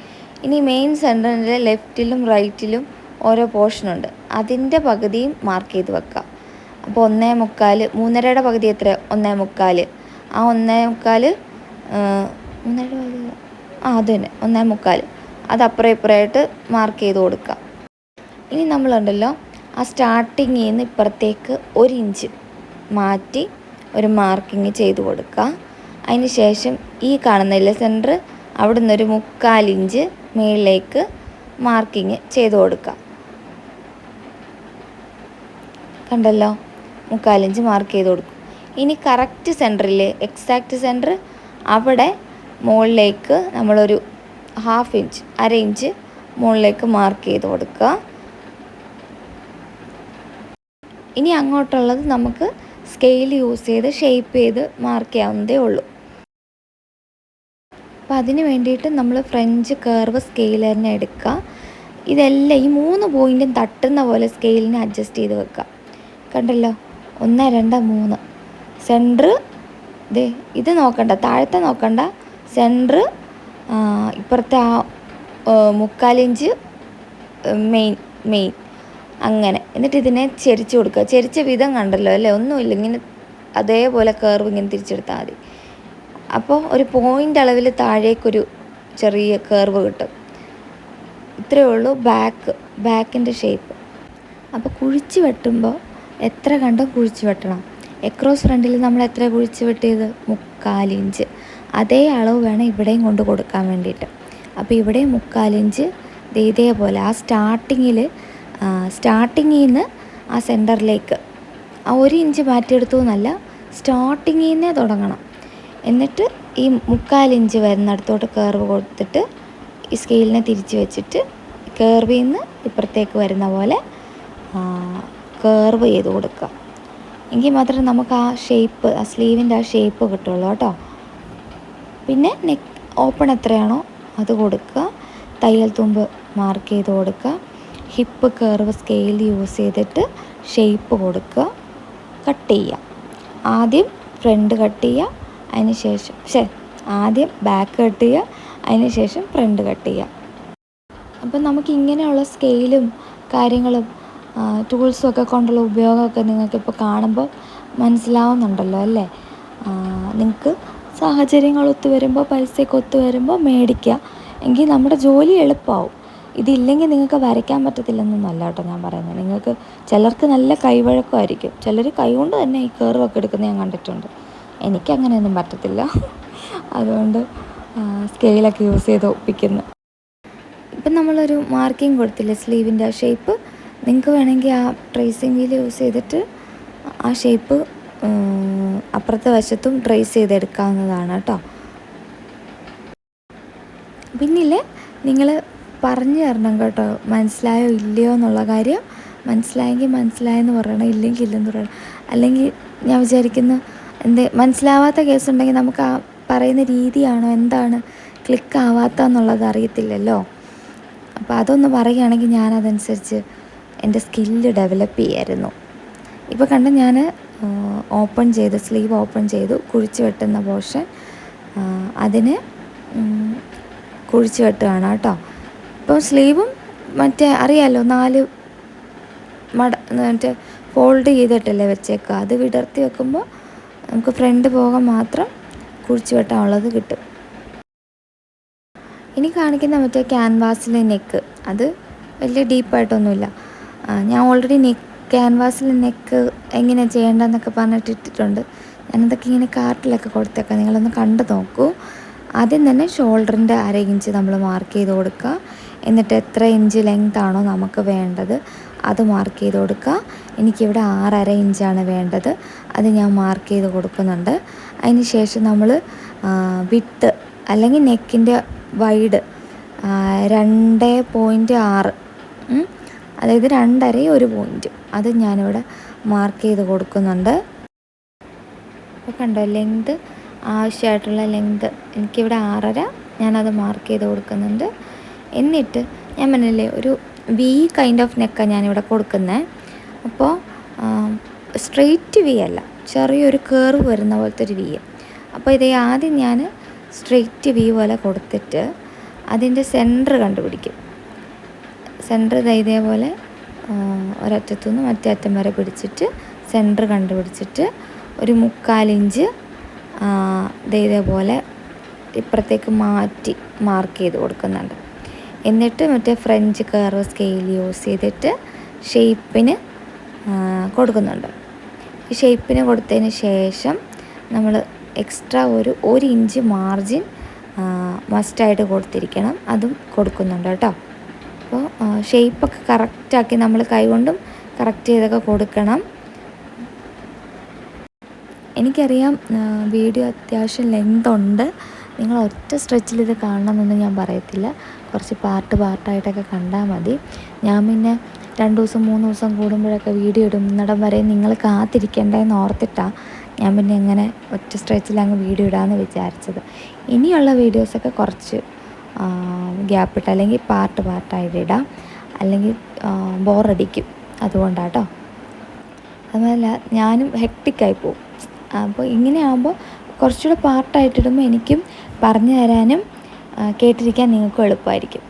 ഇനി മെയിൻ സെൻറ്ററിൻ്റെ ലെഫ്റ്റിലും റൈറ്റിലും ഓരോ പോർഷനുണ്ട്, അതിൻ്റെ പകുതിയും മാർക്ക് ചെയ്ത് വെക്കാം. അപ്പോൾ 1.25, 3.5യുടെ പകുതി എത്ര? 1.25. ആ 1.25 അത് തന്നെ 1.25, അത് അപ്പുറം ഇപ്പുറമായിട്ട് മാർക്ക് ചെയ്ത് കൊടുക്കുക. ഇനി നമ്മളുണ്ടല്ലോ ആ സ്റ്റാർട്ടിങ്ങിൽ നിന്ന് ഇപ്പുറത്തേക്ക് 1 ഇഞ്ച് മാറ്റി ഒരു മാർക്കിങ് ചെയ്ത് കൊടുക്കുക. അതിന് ശേഷം ഈ കാണുന്നില്ല സെൻറ്റർ, അവിടെ നിന്നൊരു 3/4 ഇഞ്ച് മുകളിലേക്ക് മാർക്കിങ് ചെയ്ത് കൊടുക്കുക. കണ്ടല്ലോ, 3/4 ഇഞ്ച് മാർക്ക് ചെയ്ത് കൊടുക്കും. ഇനി കറക്റ്റ് സെൻറ്ററിൽ, എക്സാക്റ്റ് സെൻറ്റർ, അവിടെ മുകളിലേക്ക് നമ്മളൊരു 1/2 ഇഞ്ച്, 1/2 ഇഞ്ച് മുകളിലേക്ക് മാർക്ക് ചെയ്ത് കൊടുക്കുക. ഇനി അങ്ങോട്ടുള്ളത് നമുക്ക് സ്കെയിൽ യൂസ് ചെയ്ത് ഷേപ്പ് ചെയ്ത് മാർക്ക് ചെയ്യാവുന്നതേ ഉള്ളൂ. അപ്പോൾ അതിന് വേണ്ടിയിട്ട് നമ്മൾ ഫ്രഞ്ച് കർവ് സ്കെയിൽ തന്നെ എടുക്കുക. ഇതെല്ലാം ഈ 3 പോയിൻറ്റും തട്ടുന്ന പോലെ സ്കെയിലിനെ അഡ്ജസ്റ്റ് ചെയ്ത് വെക്കുക. കണ്ടല്ലോ, 1 2 3 സെൻറ്റർ. ഇത് നോക്കണ്ട, താഴത്തെ നോക്കണ്ട, സെൻറ്റർ ഇപ്പുറത്തെ ആ 3/4 ഇഞ്ച് മെയിൻ അങ്ങനെ. എന്നിട്ട് ഇതിനെ ചെരിച്ച് കൊടുക്കുക. ചെരിച്ച വിധം കണ്ടല്ലോ അല്ലേ, ഒന്നുമില്ല, ഇങ്ങനെ അതേപോലെ കർവ് ഇങ്ങനെ തിരിച്ചെടുത്താൽ മതി. അപ്പോൾ ഒരു പോയിൻ്റ് അളവിൽ താഴേക്കൊരു ചെറിയ കർവ് കിട്ടും. ഇത്രയേ ഉള്ളൂ ബാക്കിൻ്റെ ഷേപ്പ്. അപ്പോൾ കുഴിച്ച് വെട്ടുമ്പോൾ എത്ര കണ്ടോ കുഴിച്ച് വെട്ടണം. എക്രോസ് ഫ്രണ്ടിൽ നമ്മൾ എത്ര കുഴിച്ച് വെട്ടിയത്? 3/4 ഇഞ്ച്. അതേ അളവ് വേണം ഇവിടെയും കൊണ്ട് കൊടുക്കാൻ വേണ്ടിയിട്ട്. അപ്പോൾ ഇവിടെയും 3/4 ഇഞ്ച് ഇതേപോലെ ആ സ്റ്റാർട്ടിങ്ങിൽ നിന്ന് ആ സെൻറ്ററിലേക്ക് ആ 1 ഇഞ്ച് മാറ്റിയെടുത്തു എന്നല്ല, സ്റ്റാർട്ടിങ്ങിൽ നിന്നേ തുടങ്ങണം. എന്നിട്ട് ഈ 3/4 ഇഞ്ച് വരുന്നിടത്തോട്ട് കർവ് കൊടുത്തിട്ട് ഈ സ്കെയിലിനെ തിരിച്ച് വെച്ചിട്ട് കർവിൽ നിന്ന് ഇപ്പുറത്തേക്ക് വരുന്ന പോലെ കർവ് ചെയ്ത് കൊടുക്കുക. എങ്കിൽ മാത്രമേ നമുക്ക് ആ ഷേപ്പ്, ആ സ്ലീവിൻ്റെ ആ ഷേപ്പ് കിട്ടുള്ളൂ കേട്ടോ. പിന്നെ നെക്ക് ഓപ്പൺ എത്രയാണോ അത് കൊടുക്കുക. തയ്യൽ തുമ്പ് മാർക്ക് ചെയ്ത് കൊടുക്കുക. ഹിപ്പ് കർവ് സ്കെയിൽ യൂസ് ചെയ്തിട്ട് ഷേപ്പ് കൊടുക്കുക. കട്ട് ചെയ്യുക. ആദ്യം ഫ്രണ്ട് കട്ട് ചെയ്യുക, അതിന് ശേഷം ആദ്യം ബാക്ക് കട്ട് ചെയ്യുക, അതിന് ശേഷം ഫ്രണ്ട് കട്ട് ചെയ്യുക. അപ്പം നമുക്ക് ഇങ്ങനെയുള്ള സ്കെയിലും കാര്യങ്ങളും ടൂൾസും ഒക്കെ കൊണ്ടുള്ള ഉപയോഗമൊക്കെ നിങ്ങൾക്കിപ്പോൾ കാണുമ്പോൾ മനസ്സിലാവുന്നുണ്ടല്ലോ അല്ലേ. നിങ്ങൾക്ക് സാഹചര്യങ്ങൾ ഒത്തു വരുമ്പോൾ, പൈസയൊക്കെ ഒത്തു വരുമ്പോൾ മേടിക്കുക. എങ്കിൽ നമ്മുടെ ജോലി എളുപ്പമാവും. ഇതില്ലെങ്കിൽ നിങ്ങൾക്ക് വരയ്ക്കാൻ പറ്റത്തില്ലെന്നൊന്നല്ല കേട്ടോ ഞാൻ പറയുന്നത്. നിങ്ങൾക്ക് ചിലർക്ക് നല്ല കൈവഴക്കമായിരിക്കും. ചിലർ കൈകൊണ്ട് തന്നെ ഈ കർവൊക്കെ എടുക്കുന്നത് ഞാൻ കണ്ടിട്ടുണ്ട്. എനിക്കങ്ങനെയൊന്നും പറ്റത്തില്ല. അതുകൊണ്ട് സ്കെയിലൊക്കെ യൂസ് ചെയ്ത് ഒപ്പിക്കുന്നു. ഇപ്പം നമ്മളൊരു മാർക്കിംഗ് കൊടുത്തില്ലേ സ്ലീവിൻ്റെ ആ ഷേപ്പ്, നിങ്ങൾക്ക് വേണമെങ്കിൽ ആ ട്രേസിങ് വീൽ യൂസ് ചെയ്തിട്ട് ആ ഷേപ്പ് അപ്പുറത്തെ വശത്തും ട്രേസ് ചെയ്തെടുക്കാവുന്നതാണ് കേട്ടോ. പിന്നിൽ നിങ്ങൾ പറഞ്ഞു തരണം കേട്ടോ, മനസ്സിലായോ ഇല്ലയോ എന്നുള്ള കാര്യം. മനസ്സിലായെങ്കിൽ മനസ്സിലായെന്ന് പറയണം, ഇല്ലെങ്കിൽ ഇല്ലെന്ന് പറയണം. അല്ലെങ്കിൽ ഞാൻ വിചാരിക്കുന്നു മനസ്സിലാവാത്ത കേസുണ്ടെങ്കിൽ നമുക്ക് ആ പറയുന്ന രീതിയാണോ എന്താണ് ക്ലിക്കാവാത്തതെന്നുള്ളത് അറിയത്തില്ലല്ലോ. അപ്പോൾ അതൊന്ന് പറയുകയാണെങ്കിൽ ഞാനതനുസരിച്ച് എൻ്റെ സ്കില്ല് ഡെവലപ്പ് ചെയ്യായിരുന്നു. ഇപ്പോൾ കണ്ട ഞാൻ ഓപ്പൺ ചെയ്ത് സ്ലീവ് ഓപ്പൺ ചെയ്തു, കുഴിച്ച് വെട്ടുന്ന പോർഷൻ അതിന് കുഴിച്ച് വെട്ടുകയാണ് കേട്ടോ. ഇപ്പോൾ സ്ലീവും മറ്റേ അറിയാമല്ലോ 4 മറ്റേ ഫോൾഡ് ചെയ്തിട്ടല്ലേ വെച്ചേക്കുക. അത് വിടർത്തി വെക്കുമ്പോൾ നമുക്ക് ഫ്രണ്ട് പോകാൻ മാത്രം കുഴിച്ച് വെട്ടാനുള്ളത് കിട്ടും. ഇനി കാണിക്കുന്ന മറ്റേ ക്യാൻവാസിലെ നെക്ക്, അത് വലിയ ഡീപ്പായിട്ടൊന്നുമില്ല. ഞാൻ ഓൾറെഡി ക്യാൻവാസിൽ നെക്ക് എങ്ങനെ ചെയ്യേണ്ടതെന്നൊക്കെ പറഞ്ഞിട്ടിട്ടുണ്ട്. ഞാനതൊക്കെ ഇങ്ങനെ കാർട്ടിലൊക്കെ കൊടുത്തേക്കാം, നിങ്ങളൊന്ന് കണ്ടു നോക്കൂ. ആദ്യം തന്നെ ഷോൾഡറിൻ്റെ 1/2 ഇഞ്ച് നമ്മൾ മാർക്ക് ചെയ്ത് കൊടുക്കുക. എന്നിട്ട് എത്ര ഇഞ്ച് ലെങ്ത് ആണോ നമുക്ക് വേണ്ടത് അത് മാർക്ക് ചെയ്ത് കൊടുക്കുക. എനിക്കിവിടെ 6.5 ഇഞ്ചാണ് വേണ്ടത്, അത് ഞാൻ മാർക്ക് ചെയ്ത് കൊടുക്കുന്നുണ്ട്. അതിന് ശേഷം നമ്മൾ വിഡ്ത്ത് അല്ലെങ്കിൽ നെക്കിൻ്റെ വൈഡ് 2.6, അതായത് 2.5 1 പോയിൻറ്റ്, അത് ഞാനിവിടെ മാർക്ക് ചെയ്ത് കൊടുക്കുന്നുണ്ട്. അപ്പോൾ കണ്ടോ, ലെങ്ത് ആവശ്യമായിട്ടുള്ള ലെങ്ത് എനിക്കിവിടെ 6.5, ഞാനത് മാർക്ക് ചെയ്ത് കൊടുക്കുന്നുണ്ട്. എന്നിട്ട് ഞാൻ പറഞ്ഞില്ലേ ഒരു വി കൈൻഡ് ഓഫ് നെക്കാണ് ഞാനിവിടെ കൊടുക്കുന്നത്. അപ്പോൾ സ്ട്രെയിറ്റ് വി അല്ല, ചെറിയൊരു കേർവ് വരുന്ന പോലത്തെ ഒരു വി. അപ്പോൾ ഇത് ആദ്യം ഞാൻ സ്ട്രെയിറ്റ് വി പോലെ കൊടുത്തിട്ട് അതിൻ്റെ സെൻറ്റർ കണ്ടുപിടിക്കും. സെൻറ്റർ ഇതേപോലെ ഒരറ്റത്തുനിന്ന് മറ്റേ അറ്റം വരെ പിടിച്ചിട്ട് സെൻറ്റർ കണ്ടുപിടിച്ചിട്ട് ഒരു 3/4 ഇഞ്ച് ഇതേപോലെ ഇപ്പുറത്തേക്ക് മാറ്റി മാർക്ക് ചെയ്ത് കൊടുക്കുന്നുണ്ട്. എന്നിട്ട് മറ്റേ ഫ്രഞ്ച് കർവ് സ്കെയിൽ യൂസ് ചെയ്തിട്ട് ഷേപ്പിന് കൊടുക്കുന്നുണ്ട്. ഈ ഷേപ്പിന് കൊടുത്തതിന് ശേഷം നമ്മൾ എക്സ്ട്രാ ഒരു 1 ഇഞ്ച് മാർജിൻ മസ്റ്റായിട്ട് കൊടുത്തിരിക്കണം, അതും കൊടുക്കുന്നുണ്ട് കേട്ടോ. അപ്പോൾ ഷേപ്പൊക്കെ കറക്റ്റാക്കി നമ്മൾ കൈകൊണ്ടും കറക്റ്റ് ചെയ്തൊക്കെ കൊടുക്കണം. എനിക്കറിയാം വീഡിയോ അത്യാവശ്യം ലെങ്ത് ഉണ്ട്, നിങ്ങൾ ഒറ്റ സ്ട്രെച്ചിൽ ഇത് കാണണമെന്നൊന്നും ഞാൻ പറയത്തില്ല, കുറച്ച് പാർട്ടായിട്ടൊക്കെ കണ്ടാൽ മതി. ഞാൻ പിന്നെ 2 ദിവസം 3 ദിവസം കൂടുമ്പോഴൊക്കെ വീഡിയോ ഇടുന്നിടം വരെ നിങ്ങൾ കാത്തിരിക്കേണ്ടതെന്ന് ഓർത്തിട്ടാണ് ഞാൻ പിന്നെ ഇങ്ങനെ ഒറ്റ സ്ട്രെച്ചിൽ അങ്ങ് വീഡിയോ ഇടാമെന്ന് വിചാരിച്ചത്. ഇനിയുള്ള വീഡിയോസൊക്കെ കുറച്ച് ഗ്യാപ്പിട്ട് അല്ലെങ്കിൽ പാർട്ടായിട്ട് ഇടാം, അല്ലെങ്കിൽ ബോറടിക്കും, അതുകൊണ്ടാട്ടോ. അതുമല്ല ഞാനും ഹെക്ടിക്കായി പോകും. അപ്പോൾ ഇങ്ങനെയാകുമ്പോൾ കുറച്ചുകൂടെ പാർട്ടായിട്ടിടുമ്പോൾ എനിക്കും പറഞ്ഞു തരാനും കേട്ടിരിക്കാൻ നിങ്ങൾക്കും എളുപ്പമായിരിക്കും.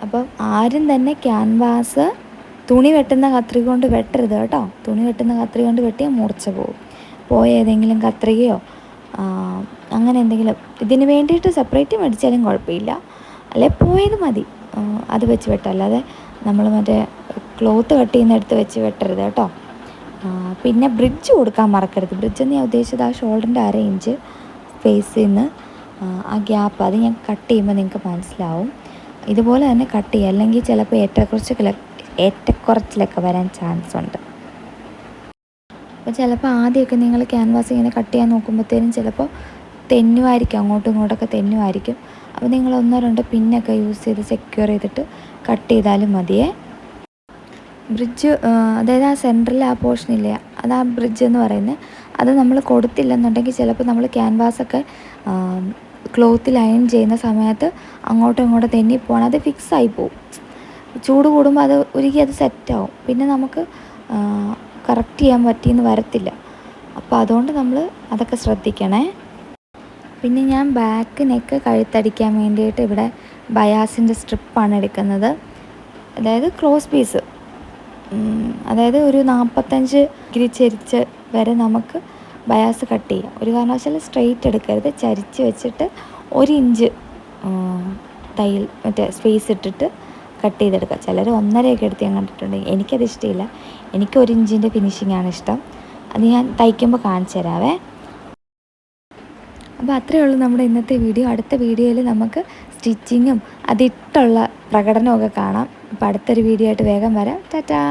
അപ്പം ആരും തന്നെ ക്യാൻവാസ് തുണി വെട്ടുന്ന കത്രിക കൊണ്ട് വെട്ടരുത് കേട്ടോ. തുണി വെട്ടുന്ന കത്രിക കൊണ്ട് വെട്ടിയാൽ മൂർച്ച പോകും. പോയ ഏതെങ്കിലും കത്രികയോ അങ്ങനെ എന്തെങ്കിലും ഇതിന് വേണ്ടിയിട്ട് സെപ്പറേറ്റ് മേടിച്ചാലും കുഴപ്പമില്ല, അല്ലെ പോയത് മതി, അത് വെച്ച് വെട്ടാം. അല്ലാതെ നമ്മൾ മറ്റേ ക്ലോത്ത് കട്ട് ചെയ്യുന്നിടത്ത് വെച്ച് വെട്ടരുത് കേട്ടോ. പിന്നെ ബ്രിഡ്ജ് കൊടുക്കാൻ മറക്കരുത്. ബ്രിഡ്ജെന്ന് ഞാൻ ഉദ്ദേശിച്ചത് ആ ഷോൾഡറിൻ്റെ 1/2 ഇഞ്ച് ഫേസിൽ നിന്ന് ആ ഗ്യാപ്പ് അത് ഞാൻ കട്ട് ചെയ്യുമ്പോൾ നിങ്ങൾക്ക് മനസ്സിലാവും. ഇതുപോലെ തന്നെ കട്ട് ചെയ്യുക, അല്ലെങ്കിൽ ചിലപ്പോൾ ഏറ്റക്കുറച്ചിലൊക്കെ വരാൻ ചാൻസ് ഉണ്ട്. അപ്പോൾ ചിലപ്പോൾ ആദ്യമൊക്കെ നിങ്ങൾ ക്യാൻവാസ് ഇങ്ങനെ കട്ട് ചെയ്യാൻ നോക്കുമ്പോഴത്തേനും ചിലപ്പോൾ തെന്നുമായിരിക്കും, അങ്ങോട്ടും ഇങ്ങോട്ടൊക്കെ തെന്നുമായിരിക്കും. അപ്പോൾ നിങ്ങൾ 1-2 പിന്നൊക്കെ യൂസ് ചെയ്ത് സെക്യൂർ ചെയ്തിട്ട് കട്ട് ചെയ്താലും മതിയേ. ബ്രിഡ്ജ് അതായത് ആ സെൻറ്ററിൽ ആ പോർഷനില്ലേ, അത് ആ ബ്രിഡ്ജ് എന്ന് പറയുന്നത്, അത് നമ്മൾ കൊടുത്തില്ലെന്നുണ്ടെങ്കിൽ ചിലപ്പോൾ നമ്മൾ ക്യാൻവാസൊക്കെ ക്ലോത്തിൽ അയൺ ചെയ്യുന്ന സമയത്ത് അങ്ങോട്ടും ഇങ്ങോട്ടും തെന്നിപ്പോവാണ്, അത് ഫിക്സായി പോവും. ചൂട് കൂടുമ്പോൾ അത് ഉരുകി അത് സെറ്റാവും, പിന്നെ നമുക്ക് കറക്റ്റ് ചെയ്യാൻ പറ്റിയെന്ന് വരത്തില്ല. അപ്പോൾ അതുകൊണ്ട് നമ്മൾ അതൊക്കെ ശ്രദ്ധിക്കണേ. പിന്നെ ഞാൻ ബാക്ക് നെക്ക് കഴുത്തടിക്കാൻ വേണ്ടിയിട്ട് ഇവിടെ ബയാസിൻ്റെ സ്ട്രിപ്പാണ് എടുക്കുന്നത്. അതായത് ക്രോസ് പീസ്, അതായത് ഒരു 45 ഡിഗ്രി ചെരിച്ച് വരെ നമുക്ക് ബയാസ് കട്ട് ചെയ്യാം. ഒരു കാരണവശാലും സ്ട്രെയിറ്റ് എടുക്കരുത്, ചരിച്ച് വെച്ചിട്ട് 1 ഇഞ്ച് തയ്യൽ മറ്റേ സ്പേസ് ഇട്ടിട്ട് കട്ട് ചെയ്തെടുക്കുക. ചിലർ 1.5 എടുത്ത് ഞാൻ കണ്ടിട്ടുണ്ട്. എനിക്കത് ഇഷ്ടമില്ല, എനിക്ക് 1 ഇഞ്ചിൻ്റെ ഫിനിഷിങ്ങാണ് ഇഷ്ടം. അത് ഞാൻ തയ്ക്കുമ്പോൾ കാണിച്ചു തരാവേ. അപ്പോൾ അത്രയേ ഉള്ളൂ നമ്മുടെ ഇന്നത്തെ വീഡിയോ. അടുത്ത വീഡിയോയിൽ നമുക്ക് സ്റ്റിച്ചിങ്ങും അതിട്ടുള്ള പ്രകടനമൊക്കെ കാണാം. അപ്പോൾ അടുത്തൊരു വീഡിയോ ആയിട്ട് വേഗം വരാം. ടാറ്റാ.